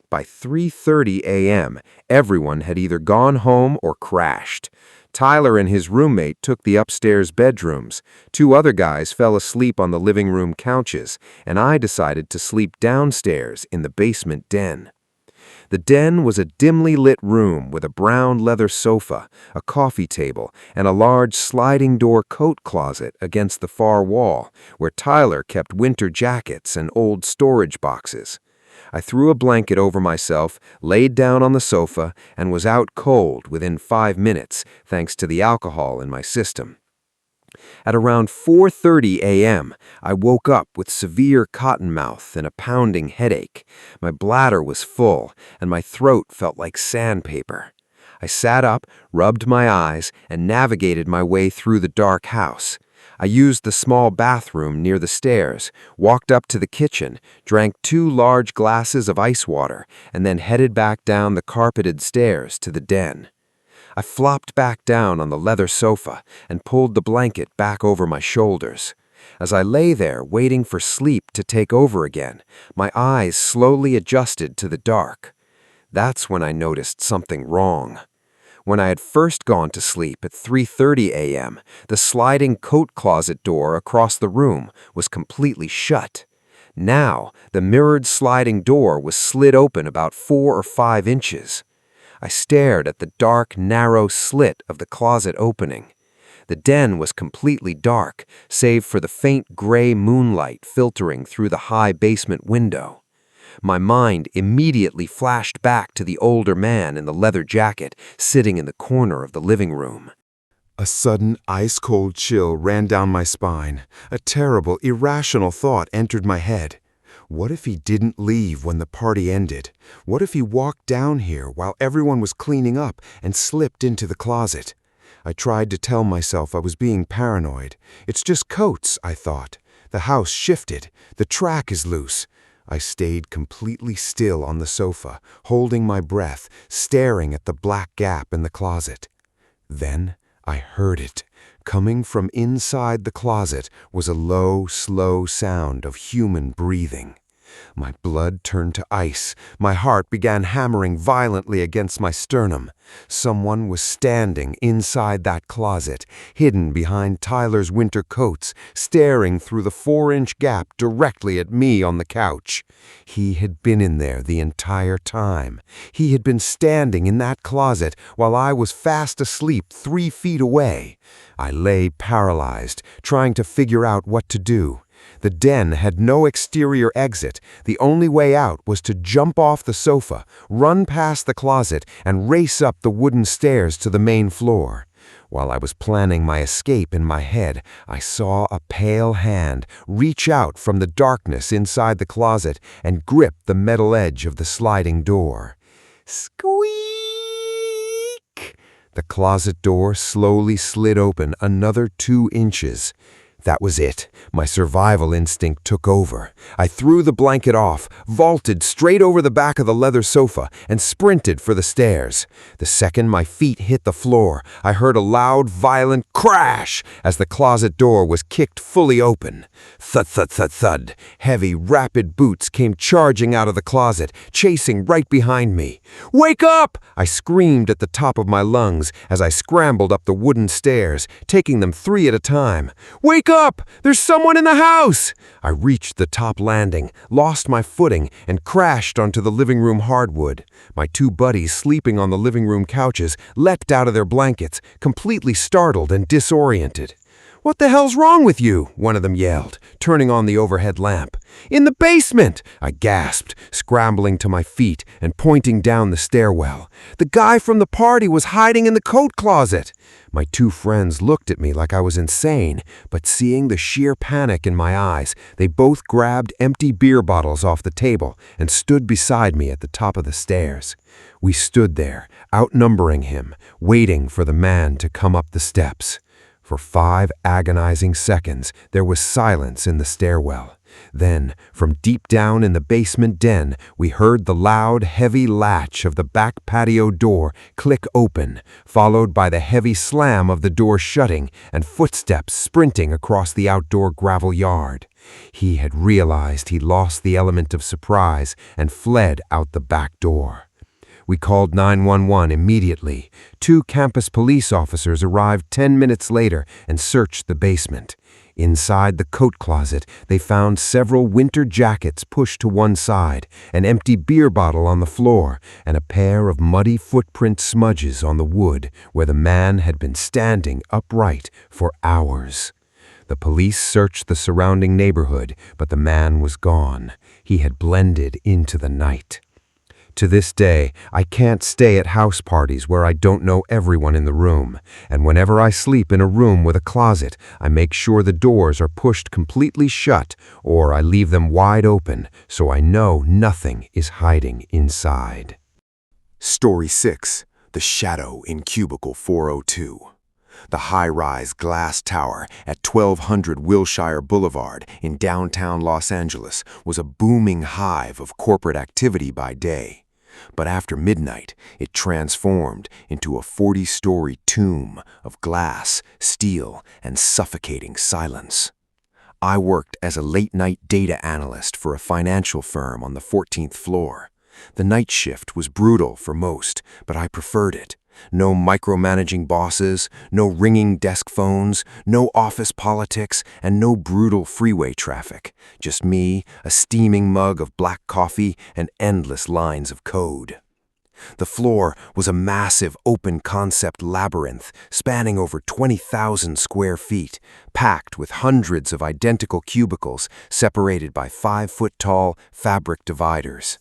By 3:30 a.m., everyone had either gone home or crashed. Tyler and his roommate took the upstairs bedrooms. 2 other guys fell asleep on the living room couches, and I decided to sleep downstairs in the basement den. The den was a dimly lit room with a brown leather sofa, a coffee table, and a large sliding door coat closet against the far wall, where Tyler kept winter jackets and old storage boxes. I threw a blanket over myself, laid down on the sofa, and was out cold within 5 minutes, thanks to the alcohol in my system. At around 4:30 a.m., I woke up with severe cottonmouth and a pounding headache. My bladder was full, and my throat felt like sandpaper. I sat up, rubbed my eyes, and navigated my way through the dark house. I used the small bathroom near the stairs, walked up to the kitchen, drank 2 large glasses of ice water, and then headed back down the carpeted stairs to the den. I flopped back down on the leather sofa and pulled the blanket back over my shoulders. As I lay there waiting for sleep to take over again, my eyes slowly adjusted to the dark. That's when I noticed something wrong. When I had first gone to sleep at 3:30 a.m., the sliding coat closet door across the room was completely shut. Now, the mirrored sliding door was slid open about 4 or 5 inches. I stared at the dark, narrow slit of the closet opening. The den was completely dark, save for the faint gray moonlight filtering through the high basement window. My mind immediately flashed back to the older man in the leather jacket sitting in the corner of the living room. A sudden, ice-cold chill ran down my spine. A terrible, irrational thought entered my head. What if he didn't leave when the party ended? What if he walked down here while everyone was cleaning up and slipped into the closet? I tried to tell myself I was being paranoid. It's just coats, I thought. The house shifted. The track is loose. I stayed completely still on the sofa, holding my breath, staring at the black gap in the closet. Then I heard it. Coming from inside the closet was a low, slow sound of human breathing. My blood turned to ice. My heart began hammering violently against my sternum. Someone was standing inside that closet, hidden behind Tyler's winter coats, staring through the 4-inch gap directly at me on the couch. He had been in there the entire time. He had been standing in that closet while I was fast asleep 3 feet away. I lay paralyzed, trying to figure out what to do. The den had no exterior exit. The only way out was to jump off the sofa, run past the closet, and race up the wooden stairs to the main floor. While I was planning my escape in my head, I saw a pale hand reach out from the darkness inside the closet and grip the metal edge of the sliding door. Squeak! The closet door slowly slid open another 2 inches. That was it. My survival instinct took over. I threw the blanket off, vaulted straight over the back of the leather sofa, and sprinted for the stairs. The second my feet hit the floor, I heard a loud, violent crash as the closet door was kicked fully open. Thud, thud, thud, thud. Heavy, rapid boots came charging out of the closet, chasing right behind me. "Wake up!" I screamed at the top of my lungs as I scrambled up the wooden stairs, taking them 3 at a time. "Wake up! There's someone in the house!" I reached the top landing, lost my footing, and crashed onto the living room hardwood. My 2 buddies sleeping on the living room couches leapt out of their blankets, completely startled and disoriented. "What the hell's wrong with you?" one of them yelled, turning on the overhead lamp. "In the basement!" I gasped, scrambling to my feet and pointing down the stairwell. "The guy from the party was hiding in the coat closet!" My 2 friends looked at me like I was insane, but seeing the sheer panic in my eyes, they both grabbed empty beer bottles off the table and stood beside me at the top of the stairs. We stood there, outnumbering him, waiting for the man to come up the steps. For 5 agonizing seconds, there was silence in the stairwell. Then, from deep down in the basement den, we heard the loud, heavy latch of the back patio door click open, followed by the heavy slam of the door shutting and footsteps sprinting across the outdoor gravel yard. He had realized he'd lost the element of surprise and fled out the back door. We called 911 immediately. 2 campus police officers arrived 10 minutes later and searched the basement. Inside the coat closet, they found several winter jackets pushed to one side, an empty beer bottle on the floor, and a pair of muddy footprint smudges on the wood where the man had been standing upright for hours. The police searched the surrounding neighborhood, but the man was gone. He had blended into the night. To this day, I can't stay at house parties where I don't know everyone in the room, and whenever I sleep in a room with a closet, I make sure the doors are pushed completely shut or I leave them wide open so I know nothing is hiding inside. Story 6. The Shadow in Cubicle 402. The high-rise glass tower at 1200 Wilshire Boulevard in downtown Los Angeles was a booming hive of corporate activity by day. But after midnight, it transformed into a 40-story tomb of glass, steel, and suffocating silence. I worked as a late-night data analyst for a financial firm on the 14th floor. The night shift was brutal for most, but I preferred it. No micromanaging bosses, no ringing desk phones, no office politics, and no brutal freeway traffic. Just me, a steaming mug of black coffee, and endless lines of code. The floor was a massive open-concept labyrinth spanning over 20,000 square feet, packed with hundreds of identical cubicles separated by 5-foot-tall fabric dividers.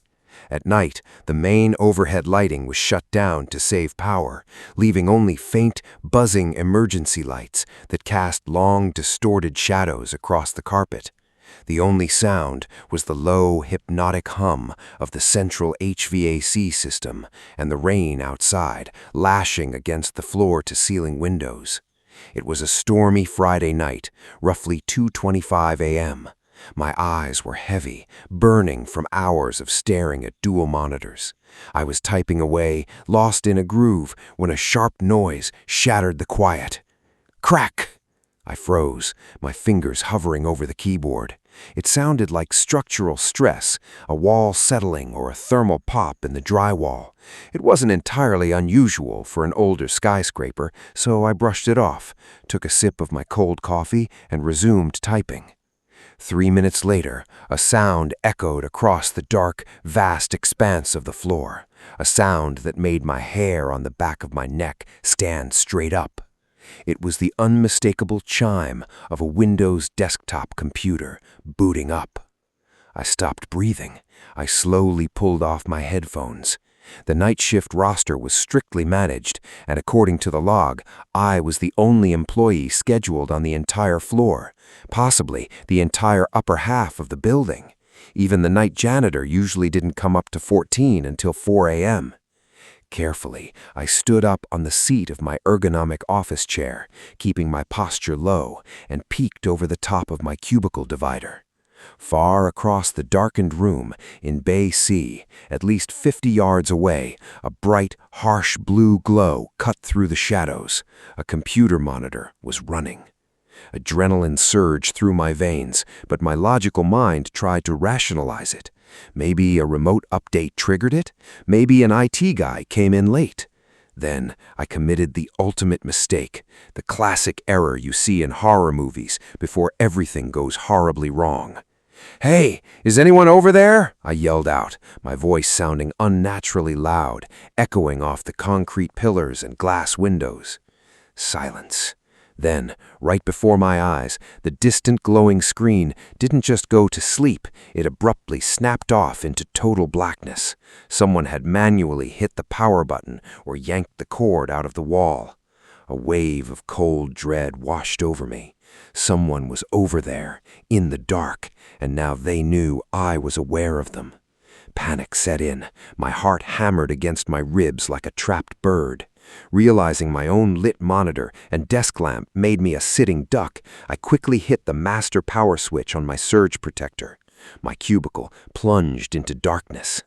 At night, the main overhead lighting was shut down to save power, leaving only faint, buzzing emergency lights that cast long, distorted shadows across the carpet. The only sound was the low, hypnotic hum of the central HVAC system and the rain outside, lashing against the floor-to-ceiling windows. It was a stormy Friday night, roughly 2:25 a.m. My eyes were heavy, burning from hours of staring at dual monitors. I was typing away, lost in a groove, when a sharp noise shattered the quiet. Crack! I froze, my fingers hovering over the keyboard. It sounded like structural stress, a wall settling or a thermal pop in the drywall. It wasn't entirely unusual for an older skyscraper, so I brushed it off, took a sip of my cold coffee, and resumed typing. 3 minutes later, a sound echoed across the dark, vast expanse of the floor, a sound that made my hair on the back of my neck stand straight up. It was the unmistakable chime of a Windows desktop computer booting up. I stopped breathing. I slowly pulled off my headphones. The night shift roster was strictly managed, and according to the log, I was the only employee scheduled on the entire floor, possibly the entire upper half of the building. Even the night janitor usually didn't come up to 14 until 4 a.m. Carefully, I stood up on the seat of my ergonomic office chair, keeping my posture low, and peeked over the top of my cubicle divider. Far across the darkened room, in Bay C, at least 50 yards away, a bright, harsh blue glow cut through the shadows. A computer monitor was running. Adrenaline surged through my veins, but my logical mind tried to rationalize it. Maybe a remote update triggered it. Maybe an IT guy came in late. Then I committed the ultimate mistake, the classic error you see in horror movies before everything goes horribly wrong. "Hey, is anyone over there?" I yelled out, my voice sounding unnaturally loud, echoing off the concrete pillars and glass windows. Silence. Then, right before my eyes, the distant glowing screen didn't just go to sleep, it abruptly snapped off into total blackness. Someone had manually hit the power button or yanked the cord out of the wall. A wave of cold dread washed over me. Someone was over there, in the dark, and now they knew I was aware of them. Panic set in. My heart hammered against my ribs like a trapped bird. Realizing my own lit monitor and desk lamp made me a sitting duck, I quickly hit the master power switch on my surge protector. My cubicle plunged into darkness.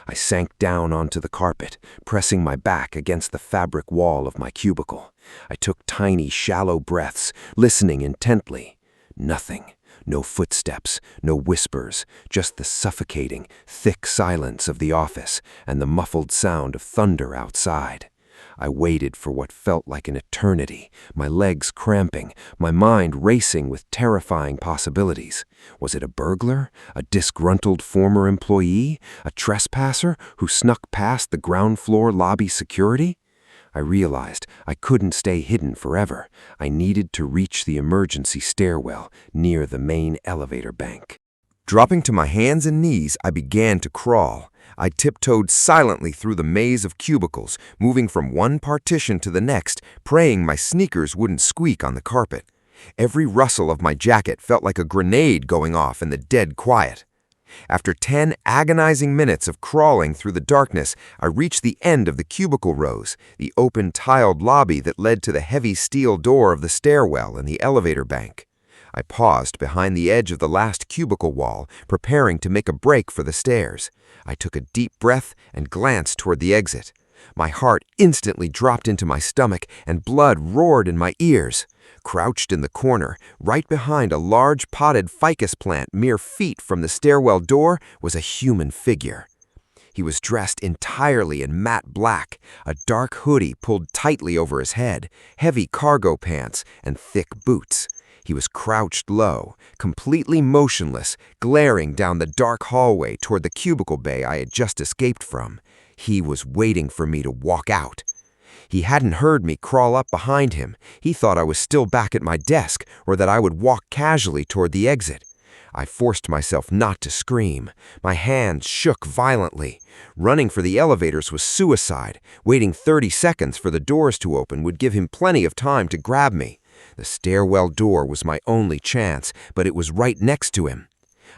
I sank down onto the carpet, pressing my back against the fabric wall of my cubicle. I took tiny, shallow breaths, listening intently. Nothing. No footsteps, no whispers, just the suffocating, thick silence of the office and the muffled sound of thunder outside. I waited for what felt like an eternity, my legs cramping, my mind racing with terrifying possibilities. Was it a burglar? A disgruntled former employee? A trespasser who snuck past the ground floor lobby security? I realized I couldn't stay hidden forever. I needed to reach the emergency stairwell near the main elevator bank. Dropping to my hands and knees, I began to crawl. I tiptoed silently through the maze of cubicles, moving from one partition to the next, praying my sneakers wouldn't squeak on the carpet. Every rustle of my jacket felt like a grenade going off in the dead quiet. After 10 agonizing minutes of crawling through the darkness, I reached the end of the cubicle rows, the open tiled lobby that led to the heavy steel door of the stairwell and the elevator bank. I paused behind the edge of the last cubicle wall, preparing to make a break for the stairs. I took a deep breath and glanced toward the exit. My heart instantly dropped into my stomach and blood roared in my ears. Crouched in the corner, right behind a large potted ficus plant mere feet from the stairwell door, was a human figure. He was dressed entirely in matte black, a dark hoodie pulled tightly over his head, heavy cargo pants, and thick boots. He was crouched low, completely motionless, glaring down the dark hallway toward the cubicle bay I had just escaped from. He was waiting for me to walk out. He hadn't heard me crawl up behind him. He thought I was still back at my desk or that I would walk casually toward the exit. I forced myself not to scream. My hands shook violently. Running for the elevators was suicide. Waiting 30 seconds for the doors to open would give him plenty of time to grab me. The stairwell door was my only chance, but it was right next to him.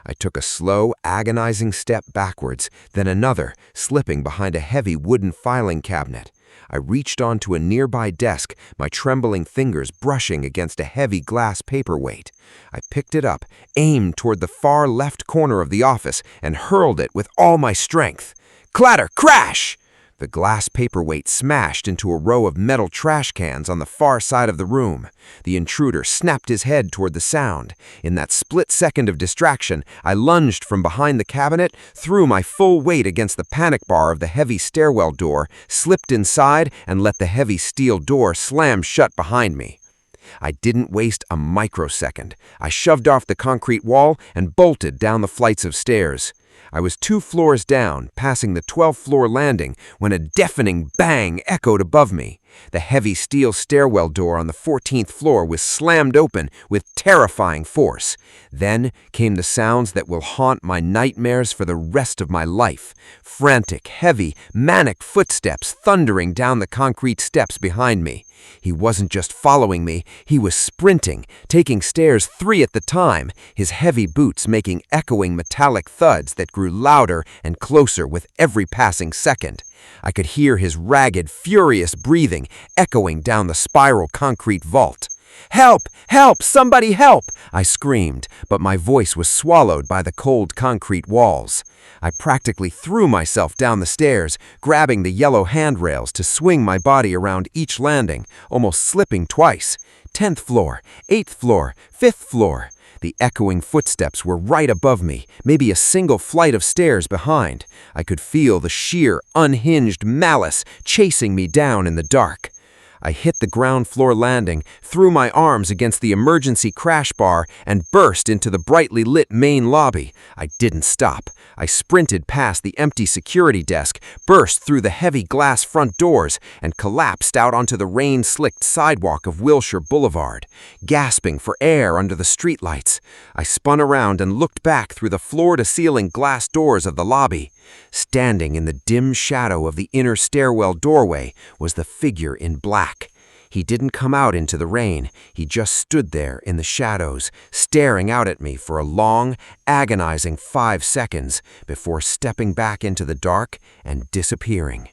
I took a slow, agonizing step backwards, then another, slipping behind a heavy wooden filing cabinet. I reached onto a nearby desk, my trembling fingers brushing against a heavy glass paperweight. I picked it up, aimed toward the far left corner of the office, and hurled it with all my strength. Clatter! Crash! The glass paperweight smashed into a row of metal trash cans on the far side of the room. The intruder snapped his head toward the sound. In that split second of distraction, I lunged from behind the cabinet, threw my full weight against the panic bar of the heavy stairwell door, slipped inside, and let the heavy steel door slam shut behind me. I didn't waste a microsecond. I shoved off the concrete wall and bolted down the flights of stairs. I was 2 floors down, passing the 12th floor landing, when a deafening bang echoed above me. The heavy steel stairwell door on the 14th floor was slammed open with terrifying force. Then came the sounds that will haunt my nightmares for the rest of my life. Frantic, heavy, manic footsteps thundering down the concrete steps behind me. He wasn't just following me, he was sprinting, taking stairs 3 at the time, his heavy boots making echoing metallic thuds that grew louder and closer with every passing second. I could hear his ragged, furious breathing echoing down the spiral concrete vault. "Help! Help! Somebody help!" I screamed, but my voice was swallowed by the cold concrete walls. I practically threw myself down the stairs, grabbing the yellow handrails to swing my body around each landing, almost slipping twice. 10th floor, 8th floor, 5th floor. The echoing footsteps were right above me, maybe a single flight of stairs behind. I could feel the sheer, unhinged malice chasing me down in the dark. I hit the ground floor landing, threw my arms against the emergency crash bar, and burst into the brightly lit main lobby. I didn't stop. I sprinted past the empty security desk, burst through the heavy glass front doors, and collapsed out onto the rain-slicked sidewalk of Wilshire Boulevard, gasping for air under the streetlights. I spun around and looked back through the floor-to-ceiling glass doors of the lobby. Standing in the dim shadow of the inner stairwell doorway was the figure in black. He didn't come out into the rain. He just stood there in the shadows, staring out at me for a long, agonizing 5 seconds before stepping back into the dark and disappearing.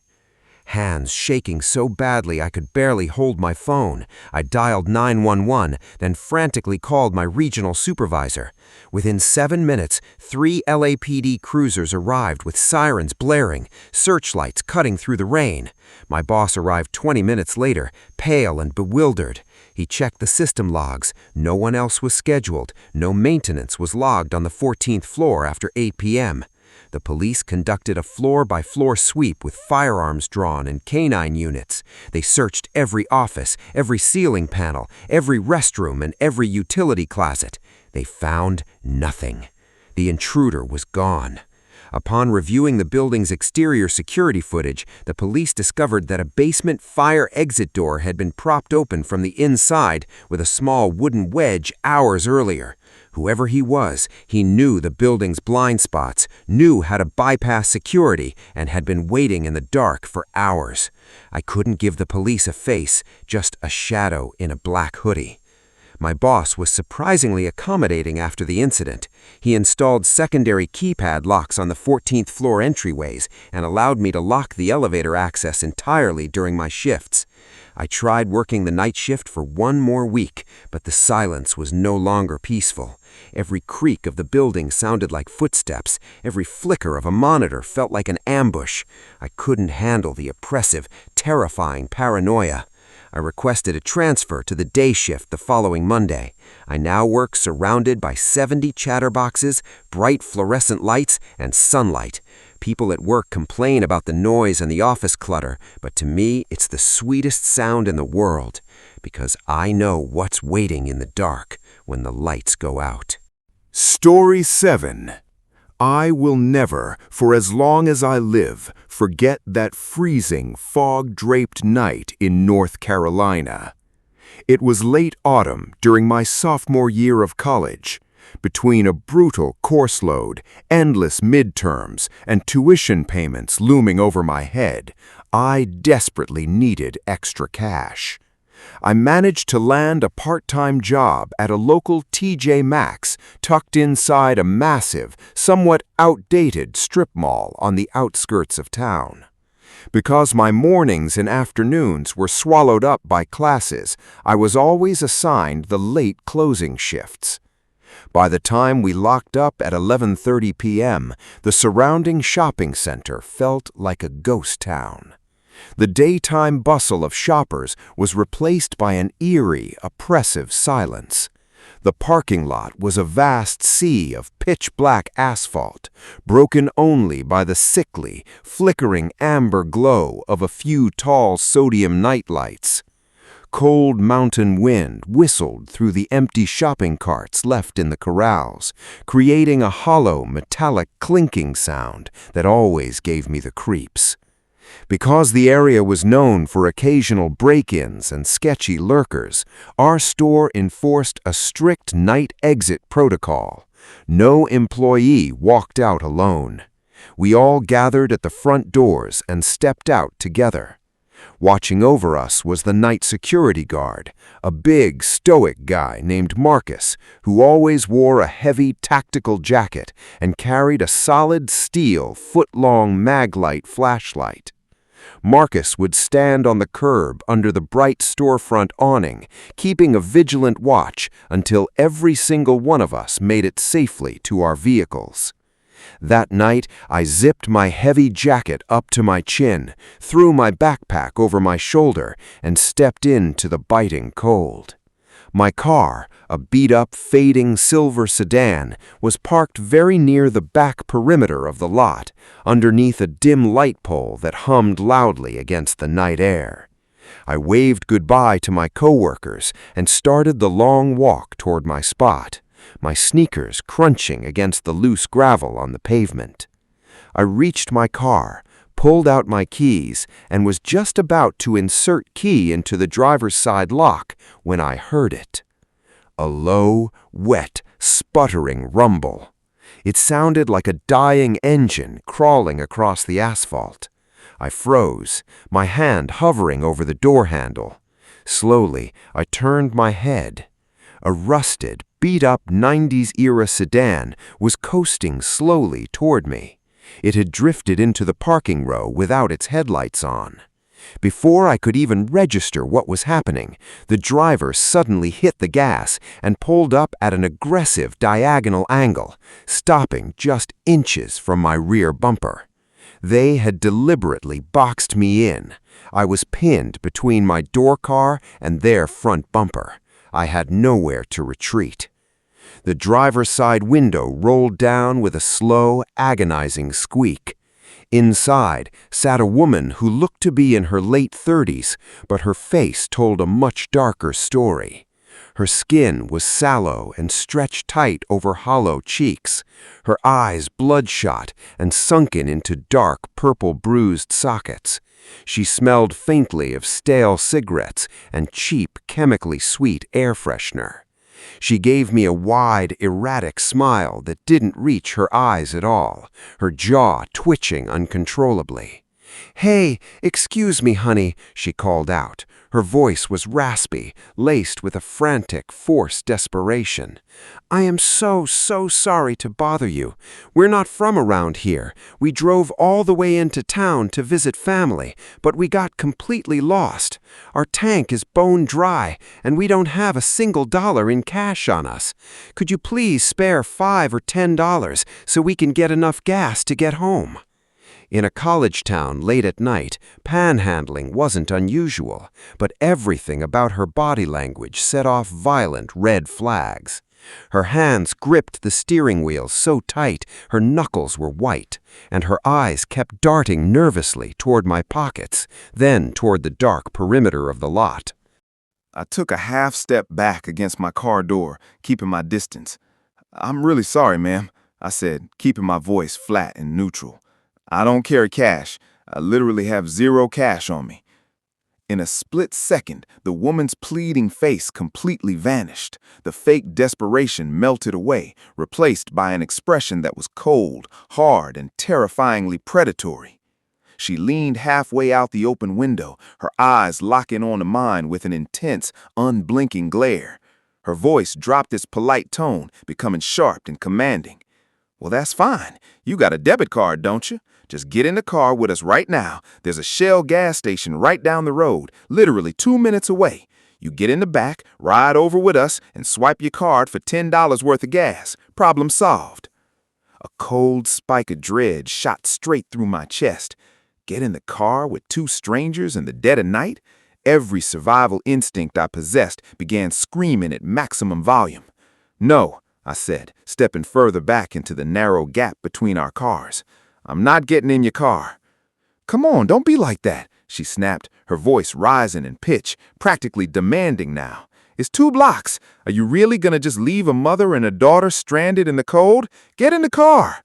Hands shaking so badly I could barely hold my phone. I dialed 911, then frantically called my regional supervisor. Within 7 minutes, 3 LAPD cruisers arrived with sirens blaring, searchlights cutting through the rain. My boss arrived 20 minutes later, pale and bewildered. He checked the system logs. No one else was scheduled. No maintenance was logged on the 14th floor after 8 p.m. The police conducted a floor-by-floor sweep with firearms drawn and canine units. They searched every office, every ceiling panel, every restroom, and every utility closet. They found nothing. The intruder was gone. Upon reviewing the building's exterior security footage, the police discovered that a basement fire exit door had been propped open from the inside with a small wooden wedge hours earlier. Whoever he was, he knew the building's blind spots, knew how to bypass security, and had been waiting in the dark for hours. I couldn't give the police a face, just a shadow in a black hoodie. My boss was surprisingly accommodating after the incident. He installed secondary keypad locks on the 14th floor entryways and allowed me to lock the elevator access entirely during my shifts. I tried working the night shift for 1 more week, but the silence was no longer peaceful. Every creak of the building sounded like footsteps. Every flicker of a monitor felt like an ambush. I couldn't handle the oppressive, terrifying paranoia. I requested a transfer to the day shift the following Monday. I now work surrounded by 70 chatterboxes, bright fluorescent lights, and sunlight. People at work complain about the noise and the office clutter, but to me, it's the sweetest sound in the world, because I know what's waiting in the dark, when the lights go out. Story 7. I will never, for as long as I live, forget that freezing, fog-draped night in North Carolina. It was late autumn during my sophomore year of college. Between a brutal course load, endless midterms, and tuition payments looming over my head, I desperately needed extra cash. I managed to land a part-time job at a local TJ Maxx tucked inside a massive, somewhat outdated strip mall on the outskirts of town. Because my mornings and afternoons were swallowed up by classes, I was always assigned the late closing shifts. By the time we locked up at 11:30 p.m., the surrounding shopping center felt like a ghost town. The daytime bustle of shoppers was replaced by an eerie, oppressive silence. The parking lot was a vast sea of pitch-black asphalt, broken only by the sickly, flickering amber glow of a few tall sodium nightlights. Cold mountain wind whistled through the empty shopping carts left in the corrals, creating a hollow, metallic clinking sound that always gave me the creeps. Because the area was known for occasional break-ins and sketchy lurkers, our store enforced a strict night exit protocol. No employee walked out alone. We all gathered at the front doors and stepped out together. Watching over us was the night security guard, a big, stoic guy named Marcus, who always wore a heavy tactical jacket and carried a solid steel, foot-long Maglite flashlight. Marcus would stand on the curb under the bright storefront awning, keeping a vigilant watch until every single one of us made it safely to our vehicles. That night, I zipped my heavy jacket up to my chin, threw my backpack over my shoulder, and stepped into the biting cold. My car, a beat-up, fading silver sedan, was parked very near the back perimeter of the lot, underneath a dim light pole that hummed loudly against the night air. I waved goodbye to my coworkers and started the long walk toward my spot, my sneakers crunching against the loose gravel on the pavement. I reached my car, pulled out my keys, and was just about to insert key into the driver's side lock when I heard it. A low, wet, sputtering rumble. It sounded like a dying engine crawling across the asphalt. I froze, my hand hovering over the door handle. Slowly, I turned my head. A rusted, beat-up 90s-era sedan was coasting slowly toward me. It had drifted into the parking row without its headlights on. Before I could even register what was happening, the driver suddenly hit the gas and pulled up at an aggressive diagonal angle, stopping just inches from my rear bumper. They had deliberately boxed me in. I was pinned between my door car and their front bumper. I had nowhere to retreat. The driver's side window rolled down with a slow, agonizing squeak. Inside sat a woman who looked to be in her late 30s, but her face told a much darker story. Her skin was sallow and stretched tight over hollow cheeks, her eyes bloodshot and sunken into dark purple bruised sockets. She smelled faintly of stale cigarettes and cheap, chemically sweet air freshener. She gave me a wide, erratic smile that didn't reach her eyes at all, her jaw twitching uncontrollably. "Hey, excuse me, honey," she called out. Her voice was raspy, laced with a frantic, forced desperation. "I am so sorry to bother you. We're not from around here. We drove all the way into town to visit family, but we got completely lost. Our tank is bone dry, and we don't have a single dollar in cash on us. Could you please spare $5 or $10 so we can get enough gas to get home?" In a college town late at night, panhandling wasn't unusual, but everything about her body language set off violent red flags. Her hands gripped the steering wheel so tight her knuckles were white, and her eyes kept darting nervously toward my pockets, then toward the dark perimeter of the lot. I took a half step back against my car door, keeping my distance. "I'm really sorry, ma'am," I said, keeping my voice flat and neutral. "I don't carry cash. I literally have zero cash on me." In a split second, the woman's pleading face completely vanished. The fake desperation melted away, replaced by an expression that was cold, hard, and terrifyingly predatory. She leaned halfway out the open window, her eyes locking onto mine with an intense, unblinking glare. Her voice dropped its polite tone, becoming sharp and commanding. "Well, that's fine. You got a debit card, don't you? Just get in the car with us right now. There's a Shell gas station right down the road, literally 2 minutes away. You get in the back, ride over with us, and swipe your card for $10 worth of gas. Problem solved." A cold spike of dread shot straight through my chest. Get in the car with two strangers in the dead of night? Every survival instinct I possessed began screaming at maximum volume. "No," I said, stepping further back into the narrow gap between our cars. "I'm not getting in your car." "Come on, don't be like that," she snapped, her voice rising in pitch, practically demanding now. "It's 2 blocks. Are you really gonna just leave a mother and a daughter stranded in the cold? Get in the car."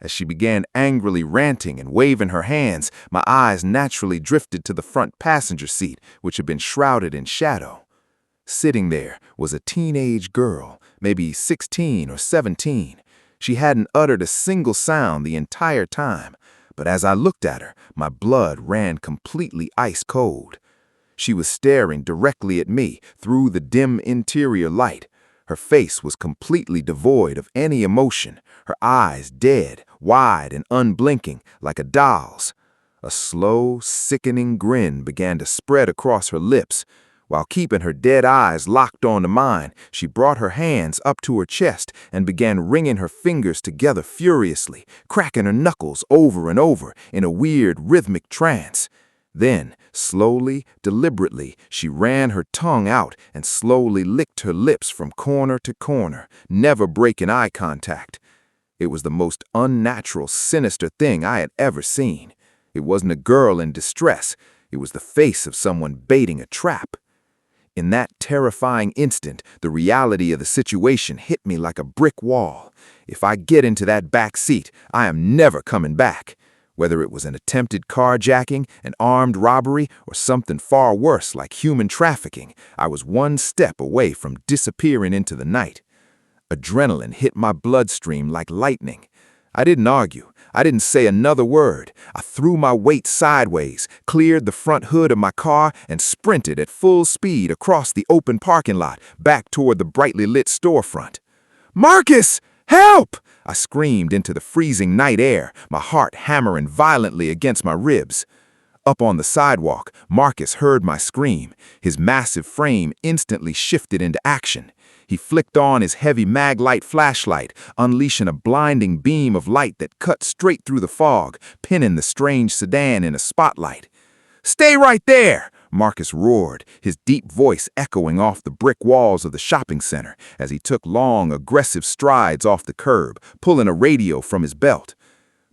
As she began angrily ranting and waving her hands, my eyes naturally drifted to the front passenger seat, which had been shrouded in shadow. Sitting there was a teenage girl, maybe 16 or 17. She hadn't uttered a single sound the entire time, but as I looked at her, my blood ran completely ice cold. She was staring directly at me through the dim interior light. Her face was completely devoid of any emotion, her eyes dead, wide and unblinking, like a doll's. A slow, sickening grin began to spread across her lips. While keeping her dead eyes locked onto mine, she brought her hands up to her chest and began wringing her fingers together furiously, cracking her knuckles over and over in a weird, rhythmic trance. Then, slowly, deliberately, she ran her tongue out and slowly licked her lips from corner to corner, never breaking eye contact. It was the most unnatural, sinister thing I had ever seen. It wasn't a girl in distress. It was the face of someone baiting a trap. In that terrifying instant, the reality of the situation hit me like a brick wall. If I get into that back seat, I am never coming back. Whether it was an attempted carjacking, an armed robbery, or something far worse like human trafficking, I was one step away from disappearing into the night. Adrenaline hit my bloodstream like lightning. I didn't argue. I didn't say another word. I threw my weight sideways, cleared the front hood of my car, and sprinted at full speed across the open parking lot, back toward the brightly lit storefront. "Marcus! Help!" I screamed into the freezing night air, my heart hammering violently against my ribs. Up on the sidewalk, Marcus heard my scream. His massive frame instantly shifted into action. He flicked on his heavy mag-light flashlight, unleashing a blinding beam of light that cut straight through the fog, pinning the strange sedan in a spotlight. "Stay right there!" Marcus roared, his deep voice echoing off the brick walls of the shopping center as he took long, aggressive strides off the curb, pulling a radio from his belt.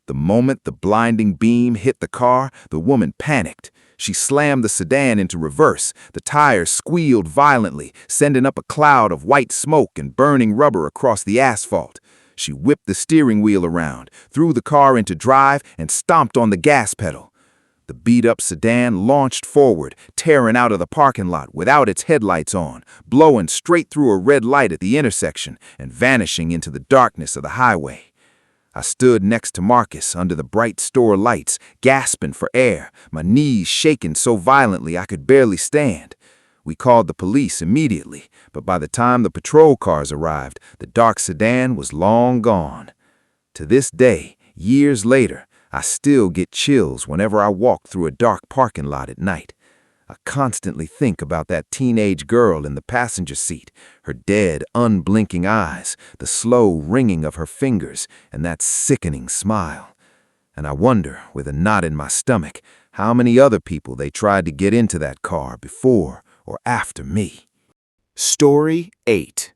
The moment the blinding beam hit the car, the woman panicked. She slammed the sedan into reverse. The tires squealed violently, sending up a cloud of white smoke and burning rubber across the asphalt. She whipped the steering wheel around, threw the car into drive, and stomped on the gas pedal. The beat-up sedan launched forward, tearing out of the parking lot without its headlights on, blowing straight through a red light at the intersection and vanishing into the darkness of the highway. I stood next to Marcus under the bright store lights, gasping for air, my knees shaking so violently I could barely stand. We called the police immediately, but by the time the patrol cars arrived, the dark sedan was long gone. To this day, years later, I still get chills whenever I walk through a dark parking lot at night. I constantly think about that teenage girl in the passenger seat, her dead, unblinking eyes, the slow ringing of her fingers, and that sickening smile. And I wonder, with a knot in my stomach, how many other people they tried to get into that car before or after me. Story 8.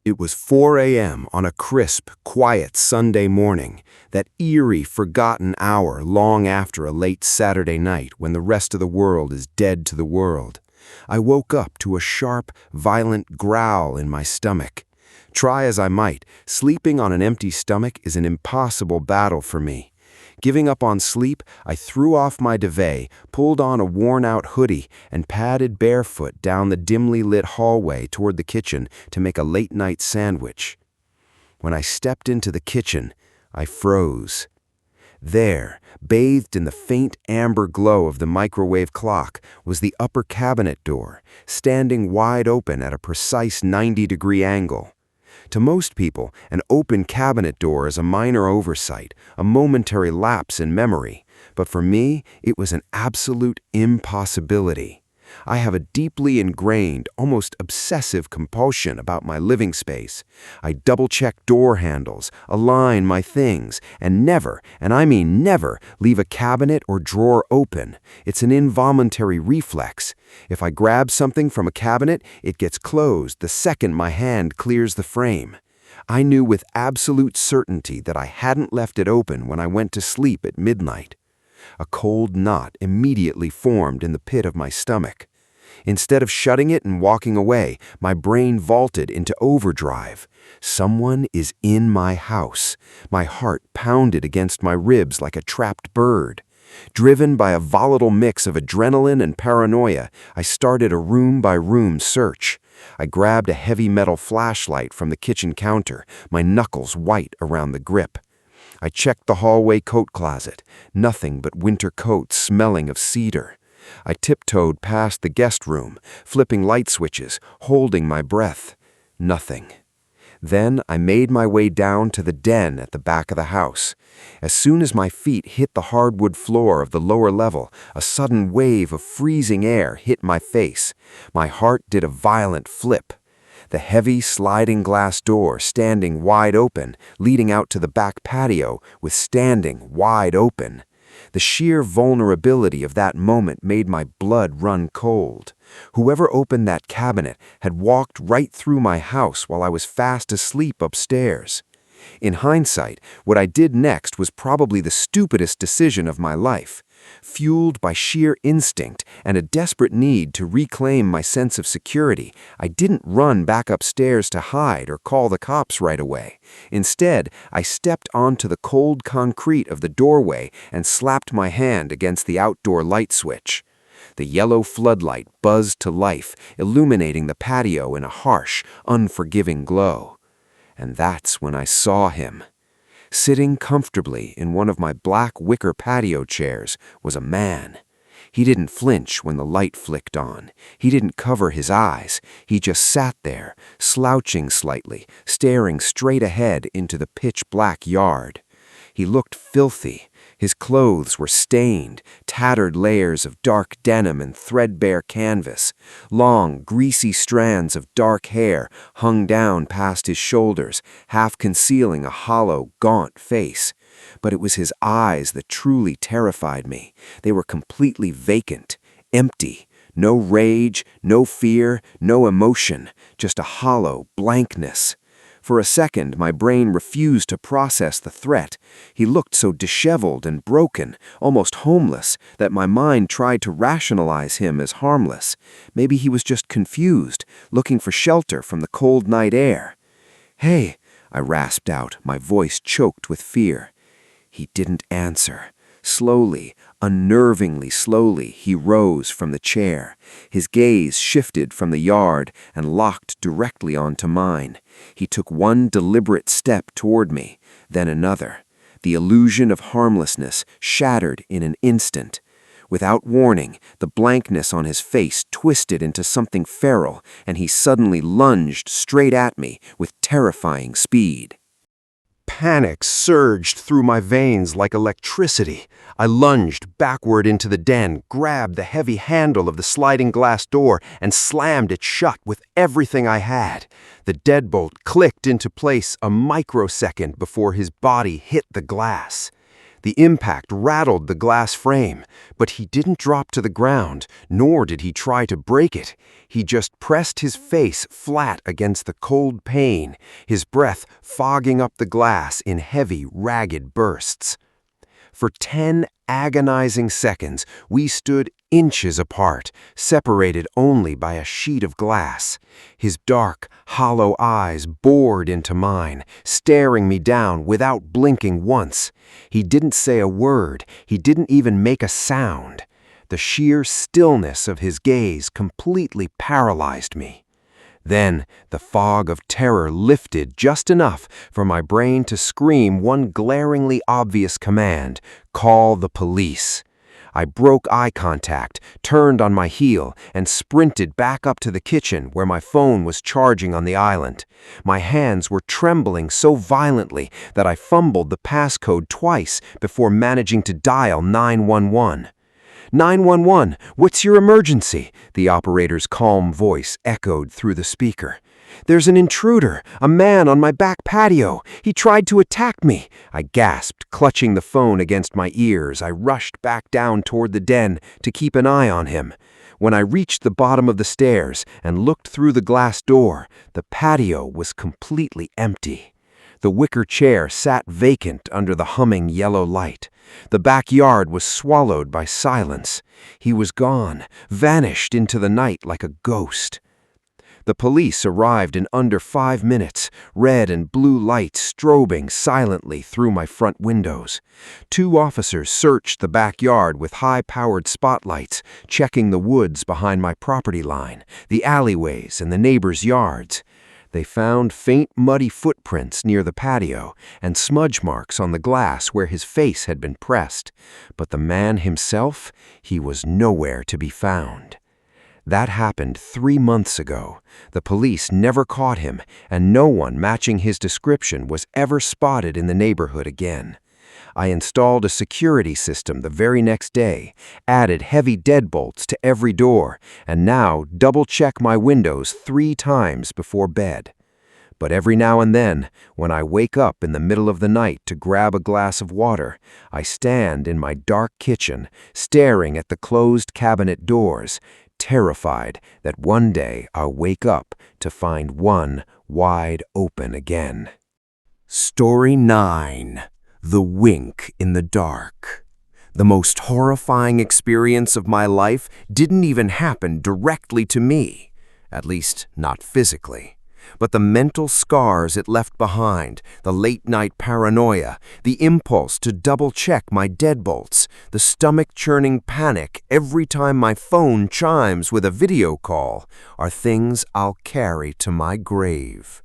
It was 4 a.m. on a crisp, quiet Sunday morning, that eerie, forgotten hour long after a late Saturday night when the rest of the world is dead to the world. I woke up to a sharp, violent growl in my stomach. Try as I might, sleeping on an empty stomach is an impossible battle for me. Giving up on sleep, I threw off my duvet, pulled on a worn-out hoodie, and padded barefoot down the dimly lit hallway toward the kitchen to make a late-night sandwich. When I stepped into the kitchen, I froze. There, bathed in the faint amber glow of the microwave clock, was the upper cabinet door, standing wide open at a precise 90-degree angle. To most people, an open cabinet door is a minor oversight, a momentary lapse in memory, but for me, it was an absolute impossibility. I have a deeply ingrained, almost obsessive compulsion about my living space. I double-check door handles, align my things, and never, and I mean never, leave a cabinet or drawer open. It's an involuntary reflex. If I grab something from a cabinet, it gets closed the second my hand clears the frame. I knew with absolute certainty that I hadn't left it open when I went to sleep at midnight. A cold knot immediately formed in the pit of my stomach. Instead of shutting it and walking away, my brain vaulted into overdrive. Someone is in my house. My heart pounded against my ribs like a trapped bird. Driven by a volatile mix of adrenaline and paranoia, I started a room-by-room search. I grabbed a heavy metal flashlight from the kitchen counter, my knuckles white around the grip. I checked the hallway coat closet, nothing but winter coats smelling of cedar. I tiptoed past the guest room, flipping light switches, holding my breath. Nothing. Then I made my way down to the den at the back of the house. As soon as my feet hit the hardwood floor of the lower level, a sudden wave of freezing air hit my face. My heart did a violent flip. The heavy sliding glass door standing wide open, leading out to the back patio, was standing wide open. The sheer vulnerability of that moment made my blood run cold. Whoever opened that cabinet had walked right through my house while I was fast asleep upstairs. In hindsight, what I did next was probably the stupidest decision of my life. Fueled by sheer instinct and a desperate need to reclaim my sense of security, I didn't run back upstairs to hide or call the cops right away. Instead, I stepped onto the cold concrete of the doorway and slapped my hand against the outdoor light switch. The yellow floodlight buzzed to life, illuminating the patio in a harsh, unforgiving glow. And that's when I saw him. Sitting comfortably in one of my black wicker patio chairs was a man. He didn't flinch when the light flicked on. He didn't cover his eyes. He just sat there, slouching slightly, staring straight ahead into the pitch-black yard. He looked filthy. His clothes were stained, tattered layers of dark denim and threadbare canvas. Long, greasy strands of dark hair hung down past his shoulders, half concealing a hollow, gaunt face. But it was his eyes that truly terrified me. They were completely vacant, empty. No rage, no fear, no emotion, just a hollow blankness. For a second, my brain refused to process the threat. He looked so disheveled and broken, almost homeless, that my mind tried to rationalize him as harmless. Maybe he was just confused, looking for shelter from the cold night air. "Hey," I rasped out, my voice choked with fear. He didn't answer. Slowly, unnervingly slowly, he rose from the chair. His gaze shifted from the yard and locked directly onto mine. He took one deliberate step toward me, then another. The illusion of harmlessness shattered in an instant. Without warning, the blankness on his face twisted into something feral, and he suddenly lunged straight at me with terrifying speed. Panic surged through my veins like electricity. I lunged backward into the den, grabbed the heavy handle of the sliding glass door, and slammed it shut with everything I had. The deadbolt clicked into place a microsecond before his body hit the glass. The impact rattled the glass frame, but he didn't drop to the ground, nor did he try to break it. He just pressed his face flat against the cold pane, his breath fogging up the glass in heavy, ragged bursts. For 10 agonizing seconds, we stood inches apart, separated only by a sheet of glass. His dark, hollow eyes bored into mine, staring me down without blinking once. He didn't say a word. He didn't even make a sound. The sheer stillness of his gaze completely paralyzed me. Then the fog of terror lifted just enough for my brain to scream one glaringly obvious command: call the police. I broke eye contact, turned on my heel, and sprinted back up to the kitchen where my phone was charging on the island. My hands were trembling so violently that I fumbled the passcode twice before managing to dial 911. 911, what's your emergency? The operator's calm voice echoed through the speaker. There's an intruder, a man on my back patio. He tried to attack me. I gasped, clutching the phone against my ears. I rushed back down toward the den to keep an eye on him. When I reached the bottom of the stairs and looked through the glass door, the patio was completely empty. The wicker chair sat vacant under the humming yellow light. The backyard was swallowed by silence. He was gone, vanished into the night like a ghost. The police arrived in under 5 minutes, red and blue lights strobing silently through my front windows. 2 officers searched the backyard with high-powered spotlights, checking the woods behind my property line, the alleyways, and the neighbors' yards. They found faint, muddy footprints near the patio and smudge marks on the glass where his face had been pressed. But the man himself, he was nowhere to be found. That happened 3 months ago. The police never caught him, and no one matching his description was ever spotted in the neighborhood again. I installed a security system the very next day, added heavy deadbolts to every door, and now double-check my windows 3 times before bed. But every now and then, when I wake up in the middle of the night to grab a glass of water, I stand in my dark kitchen, staring at the closed cabinet doors, terrified that one day I'll wake up to find one wide open again. Story 9. The Wink in the Dark. The most horrifying experience of my life didn't even happen directly to me, at least not physically. But the mental scars it left behind, the late-night paranoia, the impulse to double-check my deadbolts, the stomach-churning panic every time my phone chimes with a video call, are things I'll carry to my grave.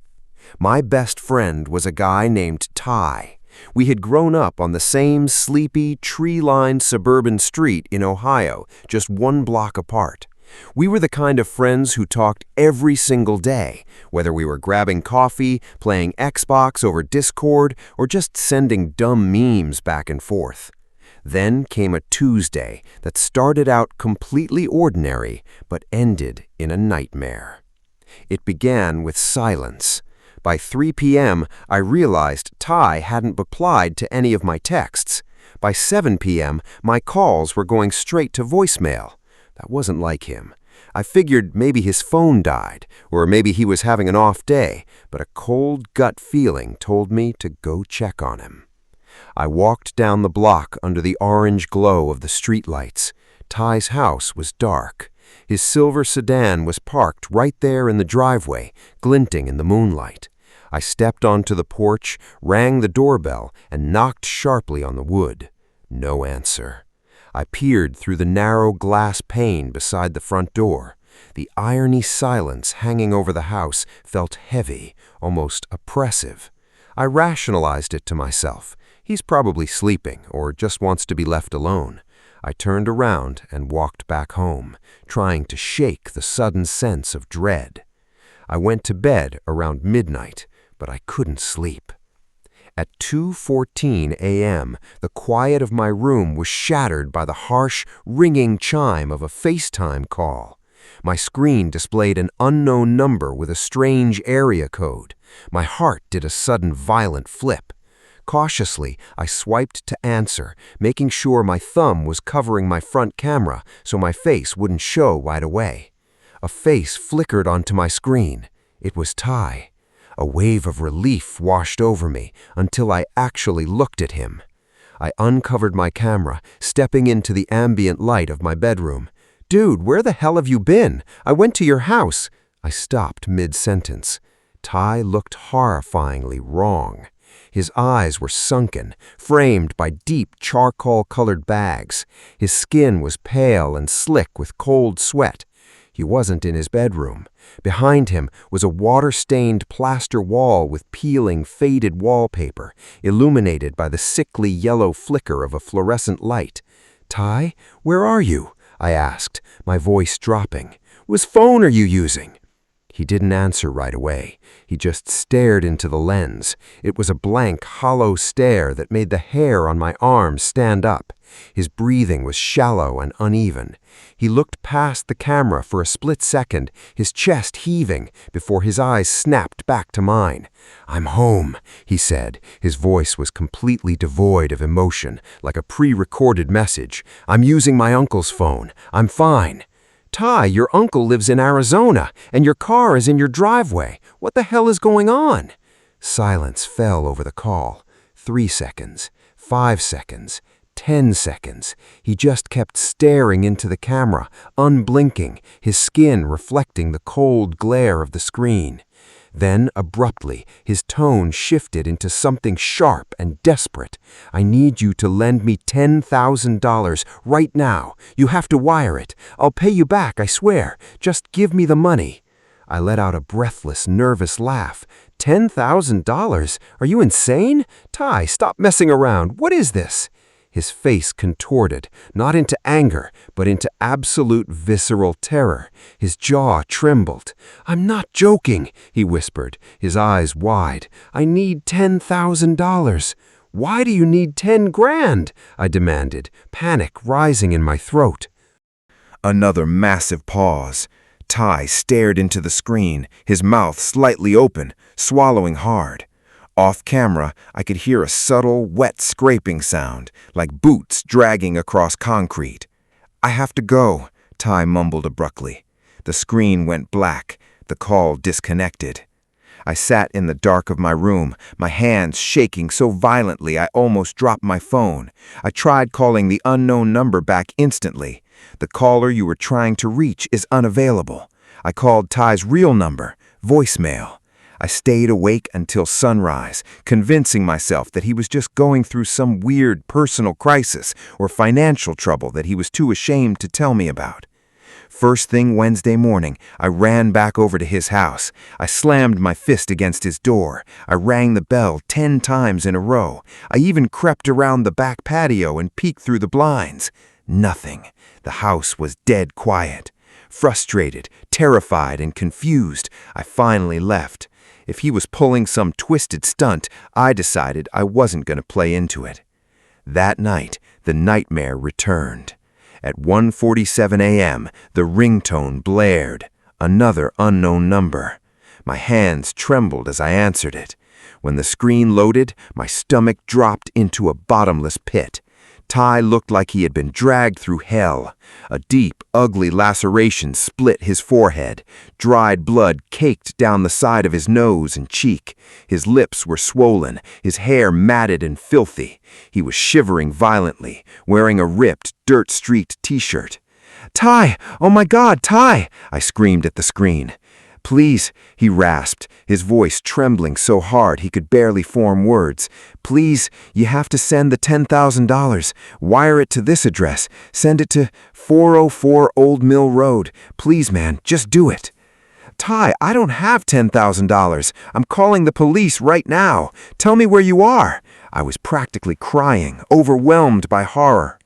My best friend was a guy named Ty. We had grown up on the same sleepy, tree-lined suburban street in Ohio, just 1 block apart. We were the kind of friends who talked every single day, whether we were grabbing coffee, playing Xbox over Discord, or just sending dumb memes back and forth. Then came a Tuesday that started out completely ordinary, but ended in a nightmare. It began with silence. By 3 p.m., I realized Ty hadn't replied to any of my texts. By 7 p.m., my calls were going straight to voicemail. That wasn't like him. I figured maybe his phone died, or maybe he was having an off day, but a cold gut feeling told me to go check on him. I walked down the block under the orange glow of the streetlights. Ty's house was dark. His silver sedan was parked right there in the driveway, glinting in the moonlight. I stepped onto the porch, rang the doorbell, and knocked sharply on the wood. No answer. I peered through the narrow glass pane beside the front door. The irony silence hanging over the house felt heavy, almost oppressive. I rationalized it to myself. He's probably sleeping or just wants to be left alone. I turned around and walked back home, trying to shake the sudden sense of dread. I went to bed around midnight, but I couldn't sleep. At 2:14 a.m., the quiet of my room was shattered by the harsh, ringing chime of a FaceTime call. My screen displayed an unknown number with a strange area code. My heart did a sudden violent flip. Cautiously, I swiped to answer, making sure my thumb was covering my front camera so my face wouldn't show right away. A face flickered onto my screen. It was Ty. A wave of relief washed over me until I actually looked at him. I uncovered my camera, stepping into the ambient light of my bedroom. "Dude, where the hell have you been? I went to your house." I stopped mid-sentence. Ty looked horrifyingly wrong. His eyes were sunken, framed by deep charcoal-colored bags. His skin was pale and slick with cold sweat. He wasn't in his bedroom. Behind him was a water-stained plaster wall with peeling, faded wallpaper, illuminated by the sickly yellow flicker of a fluorescent light. "Ty, where are you?" I asked, my voice dropping. "Whose phone are you using?" He didn't answer right away. He just stared into the lens. It was a blank, hollow stare that made the hair on my arms stand up. His breathing was shallow and uneven. He looked past the camera for a split second, his chest heaving, before his eyes snapped back to mine. "I'm home," he said. His voice was completely devoid of emotion, like a pre-recorded message. "I'm using my uncle's phone. I'm fine." "Ty, your uncle lives in Arizona, and your car is in your driveway. What the hell is going on?" Silence fell over the call. 3 seconds, 5 seconds, 10 seconds. He just kept staring into the camera, unblinking, his skin reflecting the cold glare of the screen. Then, abruptly, his tone shifted into something sharp and desperate. "I need you to lend me $10,000 right now. You have to wire it. I'll pay you back, I swear. Just give me the money." I let out a breathless, nervous laugh. $10,000? Are you insane? Ty, stop messing around. What is this? His face contorted, not into anger, but into absolute visceral terror. His jaw trembled. "I'm not joking," he whispered, his eyes wide. "I need $10,000. "Why do you need 10 grand? I demanded, panic rising in my throat. Another massive pause. Ty stared into the screen, his mouth slightly open, swallowing hard. Off camera, I could hear a subtle, wet scraping sound, like boots dragging across concrete. "I have to go," Ty mumbled abruptly. The screen went black, the call disconnected. I sat in the dark of my room, my hands shaking so violently I almost dropped my phone. I tried calling the unknown number back instantly. "The caller you were trying to reach is unavailable." I called Ty's real number, voicemail. I stayed awake until sunrise, convincing myself that he was just going through some weird personal crisis or financial trouble that he was too ashamed to tell me about. First thing Wednesday morning, I ran back over to his house. I slammed my fist against his door. I rang the bell 10 times in a row. I even crept around the back patio and peeked through the blinds. Nothing. The house was dead quiet. Frustrated, terrified, and confused, I finally left. If he was pulling some twisted stunt, I decided I wasn't going to play into it. That night, the nightmare returned. At 1:47 a.m., the ringtone blared. Another unknown number. My hands trembled as I answered it. When the screen loaded, my stomach dropped into a bottomless pit. Ty looked like he had been dragged through hell. A deep, ugly laceration split his forehead. Dried blood caked down the side of his nose and cheek. His lips were swollen, his hair matted and filthy. He was shivering violently, wearing a ripped, dirt-streaked t-shirt. "Ty! Oh my God, Ty!" I screamed at the screen. "Please," he rasped, his voice trembling so hard he could barely form words. "Please, you have to send the $10,000. Wire it to this address. Send it to 404 Old Mill Road. Please, man, just do it." "Ty, I don't have $10,000. I'm calling the police right now. Tell me where you are." I was practically crying, overwhelmed by horror.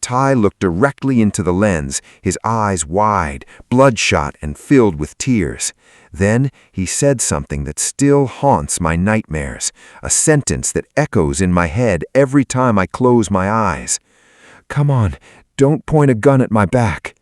Ty looked directly into the lens, his eyes wide, bloodshot and filled with tears. Then he said something that still haunts my nightmares, a sentence that echoes in my head every time I close my eyes. "Come on, don't point a gun at my back."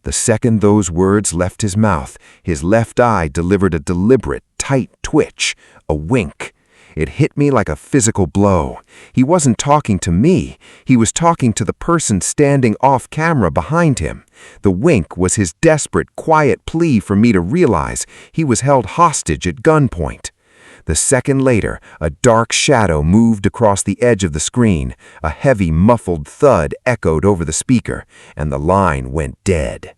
The second those words left his mouth, his left eye delivered a deliberate, tight twitch, a wink. It hit me like a physical blow. He wasn't talking to me. He was talking to the person standing off camera behind him. The wink was his desperate, quiet plea for me to realize he was held hostage at gunpoint. The second later, a dark shadow moved across the edge of the screen, a heavy, muffled thud echoed over the speaker, and the line went dead.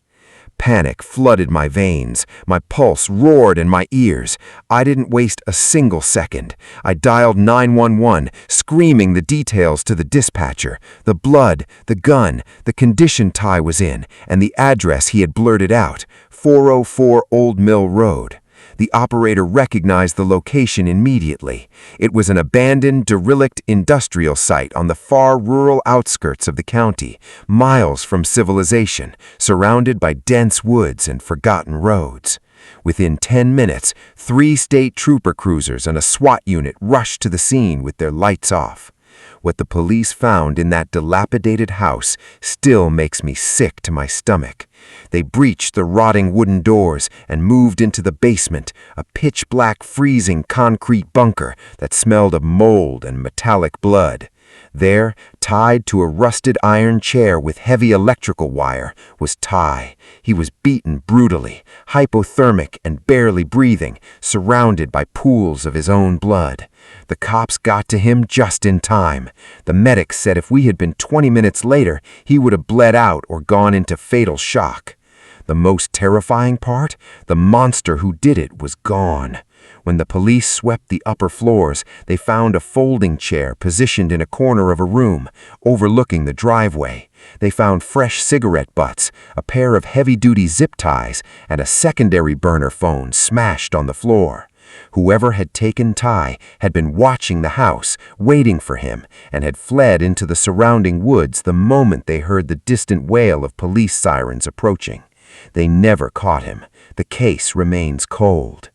Panic flooded my veins. My pulse roared in my ears. I didn't waste a single second. I dialed 911, screaming the details to the dispatcher: the blood, the gun, the condition Ty was in, and the address he had blurted out: 404 Old Mill Road. The operator recognized the location immediately. It was an abandoned, derelict industrial site on the far rural outskirts of the county, miles from civilization, surrounded by dense woods and forgotten roads. Within 10 minutes, 3 state trooper cruisers and a SWAT unit rushed to the scene with their lights off. What the police found in that dilapidated house still makes me sick to my stomach. They breached the rotting wooden doors and moved into the basement, a pitch-black, freezing concrete bunker that smelled of mold and metallic blood. There, tied to a rusted iron chair with heavy electrical wire, was Ty. He was beaten brutally, hypothermic and barely breathing, surrounded by pools of his own blood. The cops got to him just in time. The medics said if we had been 20 minutes later, he would have bled out or gone into fatal shock. The most terrifying part? The monster who did it was gone. When the police swept the upper floors, they found a folding chair positioned in a corner of a room, overlooking the driveway. They found fresh cigarette butts, a pair of heavy-duty zip ties, and a secondary burner phone smashed on the floor. Whoever had taken Ty had been watching the house, waiting for him, and had fled into the surrounding woods the moment they heard the distant wail of police sirens approaching. They never caught him. The case remains cold.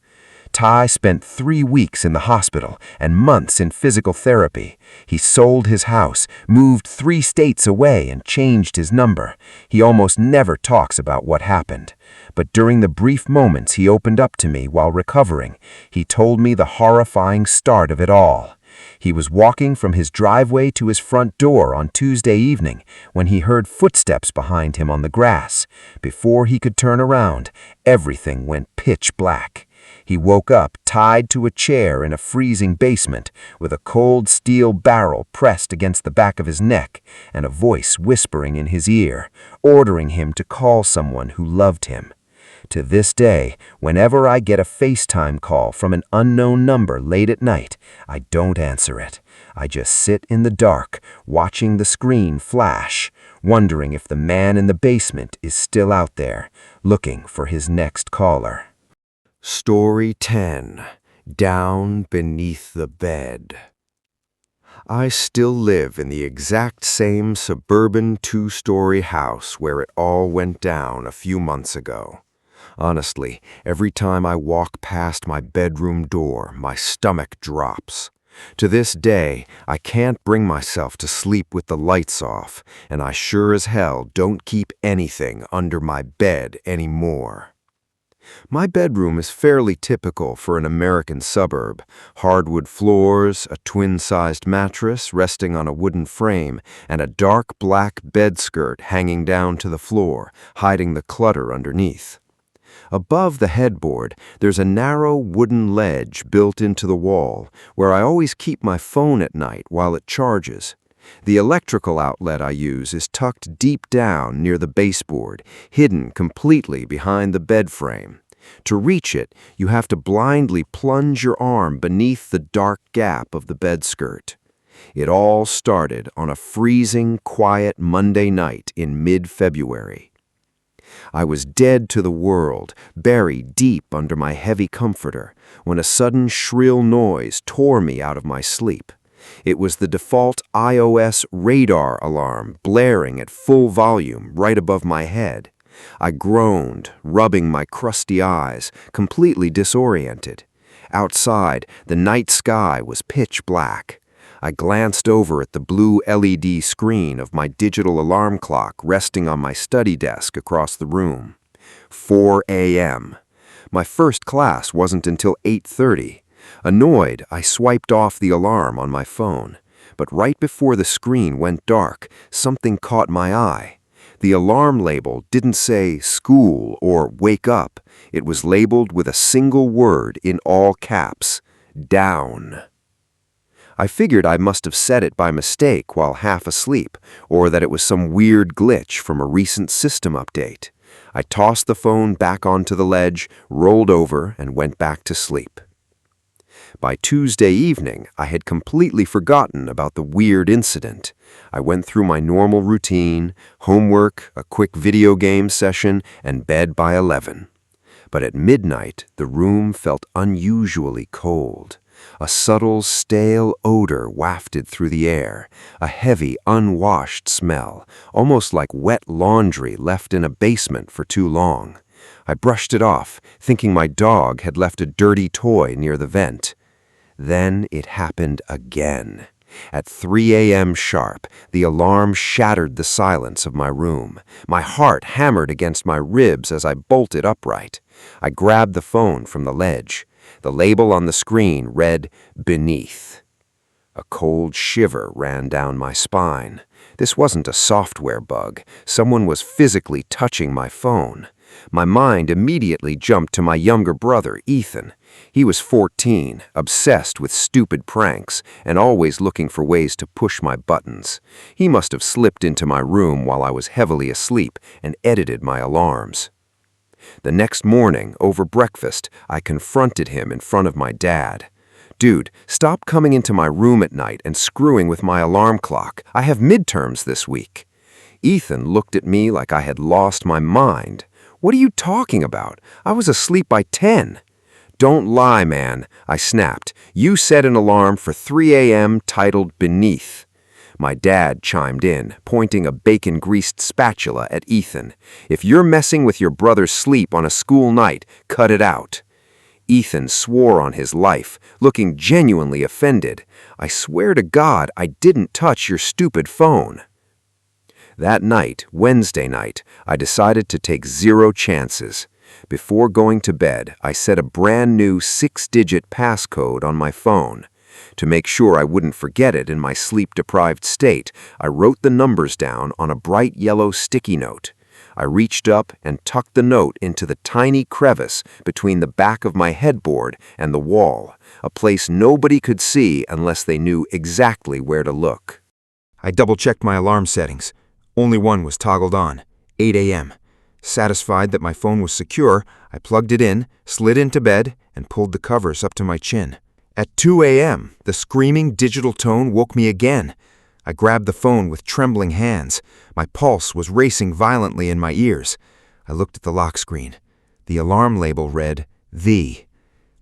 Ty spent 3 weeks in the hospital and months in physical therapy. He sold his house, moved 3 states away, and changed his number. He almost never talks about what happened. But during the brief moments he opened up to me while recovering, he told me the horrifying start of it all. He was walking from his driveway to his front door on Tuesday evening when he heard footsteps behind him on the grass. Before he could turn around, everything went pitch black. He woke up tied to a chair in a freezing basement, with a cold steel barrel pressed against the back of his neck and a voice whispering in his ear, ordering him to call someone who loved him. To this day, whenever I get a FaceTime call from an unknown number late at night, I don't answer it. I just sit in the dark, watching the screen flash, wondering if the man in the basement is still out there, looking for his next caller. Story 10. Down Beneath the Bed. I still live in the exact same suburban 2-story house where it all went down a few months ago. Honestly, every time I walk past my bedroom door, my stomach drops. To this day, I can't bring myself to sleep with the lights off, and I sure as hell don't keep anything under my bed anymore. My bedroom is fairly typical for an American suburb. Hardwood floors, a twin-sized mattress resting on a wooden frame, and a dark black bed skirt hanging down to the floor, hiding the clutter underneath. Above the headboard, there's a narrow wooden ledge built into the wall, where I always keep my phone at night while it charges. The electrical outlet I use is tucked deep down near the baseboard, hidden completely behind the bed frame. To reach it, you have to blindly plunge your arm beneath the dark gap of the bed skirt. It all started on a freezing, quiet Monday night in mid-February. I was dead to the world, buried deep under my heavy comforter, when a sudden shrill noise tore me out of my sleep. It was the default iOS radar alarm blaring at full volume right above my head. I groaned, rubbing my crusty eyes, completely disoriented. Outside, the night sky was pitch black. I glanced over at the blue LED screen of my digital alarm clock resting on my study desk across the room. 4 a.m. My first class wasn't until 8:30. Annoyed, I swiped off the alarm on my phone. But right before the screen went dark, something caught my eye. The alarm label didn't say school or wake up. It was labeled with a single word in all caps: down. I figured I must have set it by mistake while half asleep, or that it was some weird glitch from a recent system update. I tossed the phone back onto the ledge, rolled over, and went back to sleep. By Tuesday evening, I had completely forgotten about the weird incident. I went through my normal routine, homework, a quick video game session, and bed by 11. But at midnight, the room felt unusually cold. A subtle, stale odor wafted through the air, a heavy, unwashed smell, almost like wet laundry left in a basement for too long. I brushed it off, thinking my dog had left a dirty toy near the vent. Then it happened again. At 3 a.m. sharp, the alarm shattered the silence of my room. My heart hammered against my ribs as I bolted upright. I grabbed the phone from the ledge. The label on the screen read, "Beneath." A cold shiver ran down my spine. This wasn't a software bug. Someone was physically touching my phone. My mind immediately jumped to my younger brother, Ethan. He was 14, obsessed with stupid pranks, and always looking for ways to push my buttons. He must have slipped into my room while I was heavily asleep and edited my alarms. The next morning, over breakfast, I confronted him in front of my dad. "Dude, stop coming into my room at night and screwing with my alarm clock. I have midterms this week." Ethan looked at me like I had lost my mind. "What are you talking about? I was asleep by 10. "Don't lie, man," I snapped. "You set an alarm for 3 a.m. titled Beneath." My dad chimed in, pointing a bacon-greased spatula at Ethan. "If you're messing with your brother's sleep on a school night, cut it out." Ethan swore on his life, looking genuinely offended. "I swear to God, I didn't touch your stupid phone." That night, Wednesday night, I decided to take 0 chances. Before going to bed, I set a brand new 6-digit passcode on my phone. To make sure I wouldn't forget it in my sleep-deprived state, I wrote the numbers down on a bright yellow sticky note. I reached up and tucked the note into the tiny crevice between the back of my headboard and the wall, a place nobody could see unless they knew exactly where to look. I double-checked my alarm settings. Only one was toggled on, 8 a.m. Satisfied that my phone was secure, I plugged it in, slid into bed, and pulled the covers up to my chin. At 2 a.m., the screaming digital tone woke me again. I grabbed the phone with trembling hands. My pulse was racing violently in my ears. I looked at the lock screen. The alarm label read, "The."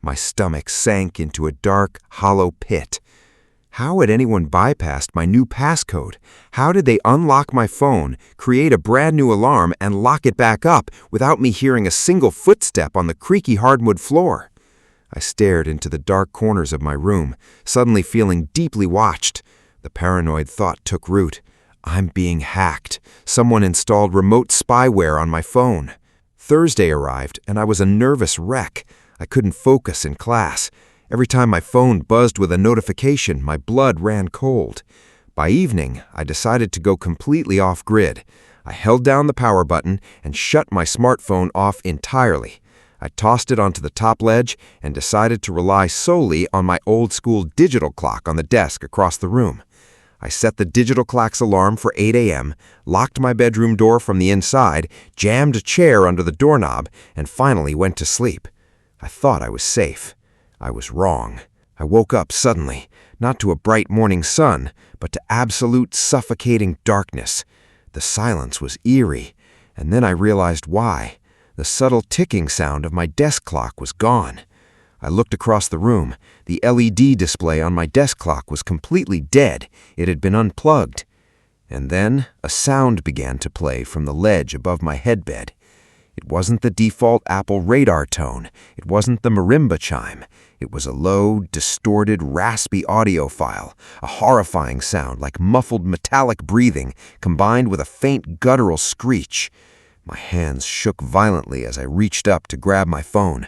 My stomach sank into a dark, hollow pit. How had anyone bypassed my new passcode? How did they unlock my phone, create a brand new alarm, and lock it back up without me hearing a single footstep on the creaky hardwood floor? I stared into the dark corners of my room, suddenly feeling deeply watched. The paranoid thought took root. I'm being hacked. Someone installed remote spyware on my phone. Thursday arrived, and I was a nervous wreck. I couldn't focus in class. Every time my phone buzzed with a notification, my blood ran cold. By evening, I decided to go completely off-grid. I held down the power button and shut my smartphone off entirely. I tossed it onto the top ledge and decided to rely solely on my old-school digital clock on the desk across the room. I set the digital clock's alarm for 8 a.m., locked my bedroom door from the inside, jammed a chair under the doorknob, and finally went to sleep. I thought I was safe. I was wrong. I woke up suddenly, not to a bright morning sun, but to absolute suffocating darkness. The silence was eerie, and then I realized why. The subtle ticking sound of my desk clock was gone. I looked across the room. The LED display on my desk clock was completely dead. It had been unplugged. And then a sound began to play from the ledge above my headbed. It wasn't the default Apple radar tone. It wasn't the marimba chime. It was a low, distorted, raspy audio file, a horrifying sound like muffled metallic breathing combined with a faint guttural screech. My hands shook violently as I reached up to grab my phone.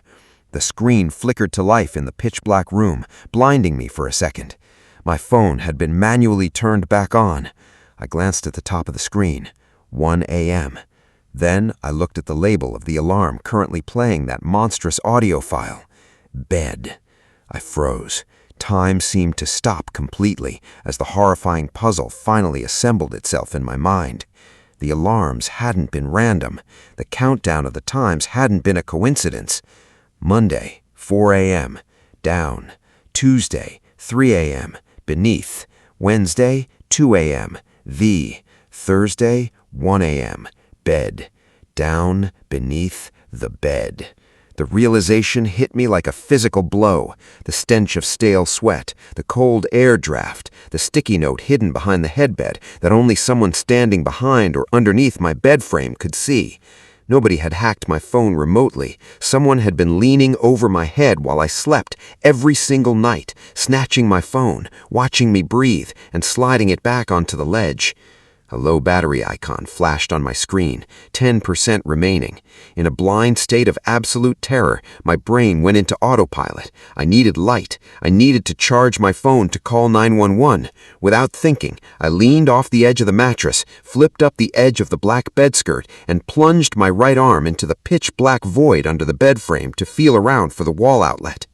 The screen flickered to life in the pitch-black room, blinding me for a second. My phone had been manually turned back on. I glanced at the top of the screen. 1 a.m. Then I looked at the label of the alarm currently playing that monstrous audio file. Bed. I froze. Time seemed to stop completely as the horrifying puzzle finally assembled itself in my mind. The alarms hadn't been random. The countdown of the times hadn't been a coincidence. Monday, 4 a.m., down. Tuesday, 3 a.m., beneath. Wednesday, 2 a.m., the. Thursday, 1 a.m., bed. Down, beneath, the bed. The realization hit me like a physical blow. The stench of stale sweat, the cold air draft, the sticky note hidden behind the headbed that only someone standing behind or underneath my bed frame could see. Nobody had hacked my phone remotely. Someone had been leaning over my head while I slept every single night, snatching my phone, watching me breathe, and sliding it back onto the ledge. A low battery icon flashed on my screen, 10% remaining. In a blind state of absolute terror, my brain went into autopilot. I needed light. I needed to charge my phone to call 911. Without thinking, I leaned off the edge of the mattress, flipped up the edge of the black bedskirt, and plunged my right arm into the pitch-black void under the bed frame to feel around for the wall outlet.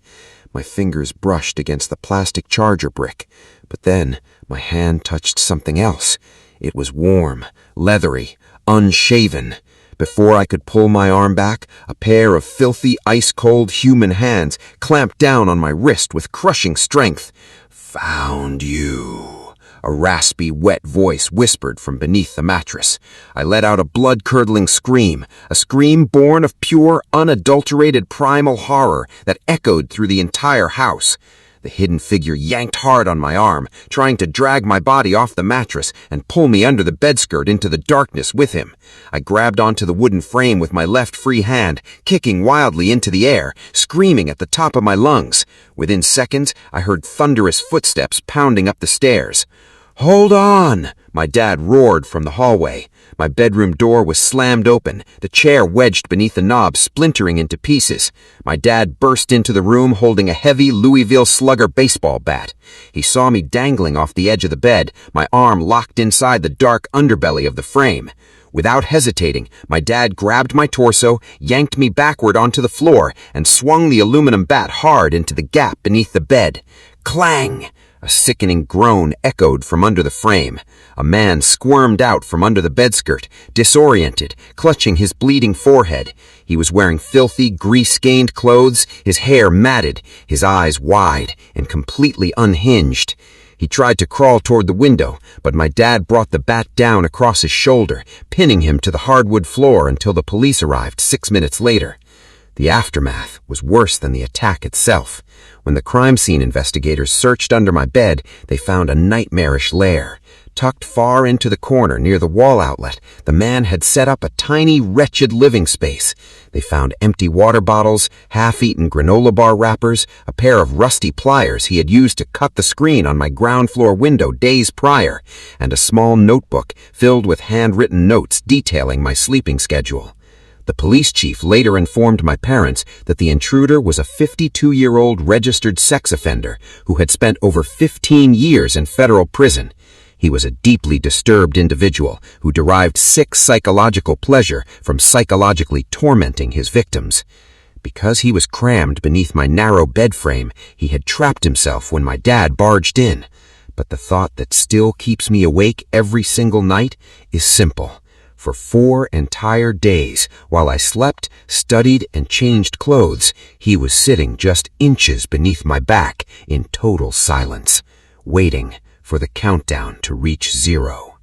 My fingers brushed against the plastic charger brick, but then my hand touched something else. It was warm, leathery, unshaven. Before I could pull my arm back, a pair of filthy, ice-cold human hands clamped down on my wrist with crushing strength. "Found you," a raspy, wet voice whispered from beneath the mattress. I let out a blood-curdling scream, a scream born of pure, unadulterated primal horror that echoed through the entire house. The hidden figure yanked hard on my arm, trying to drag my body off the mattress and pull me under the bedskirt into the darkness with him. I grabbed onto the wooden frame with my left free hand, kicking wildly into the air, screaming at the top of my lungs. Within seconds, I heard thunderous footsteps pounding up the stairs. "Hold on!" my dad roared from the hallway. My bedroom door was slammed open, the chair wedged beneath the knob splintering into pieces. My dad burst into the room holding a heavy Louisville Slugger baseball bat. He saw me dangling off the edge of the bed, my arm locked inside the dark underbelly of the frame. Without hesitating, my dad grabbed my torso, yanked me backward onto the floor, and swung the aluminum bat hard into the gap beneath the bed. Clang! A sickening groan echoed from under the frame. A man squirmed out from under the bedskirt, disoriented, clutching his bleeding forehead. He was wearing filthy, grease-stained clothes, his hair matted, his eyes wide and completely unhinged. He tried to crawl toward the window, but my dad brought the bat down across his shoulder, pinning him to the hardwood floor until the police arrived 6 minutes later. The aftermath was worse than the attack itself. When the crime scene investigators searched under my bed, they found a nightmarish lair. Tucked far into the corner near the wall outlet, the man had set up a tiny, wretched living space. They found empty water bottles, half-eaten granola bar wrappers, a pair of rusty pliers he had used to cut the screen on my ground floor window days prior, and a small notebook filled with handwritten notes detailing my sleeping schedule. The police chief later informed my parents that the intruder was a 52-year-old registered sex offender who had spent over 15 years in federal prison. He was a deeply disturbed individual who derived sick psychological pleasure from psychologically tormenting his victims. Because he was crammed beneath my narrow bed frame, he had trapped himself when my dad barged in. But the thought that still keeps me awake every single night is simple. For 4 entire days, while I slept, studied, and changed clothes, he was sitting just inches beneath my back in total silence, waiting for the countdown to reach 0.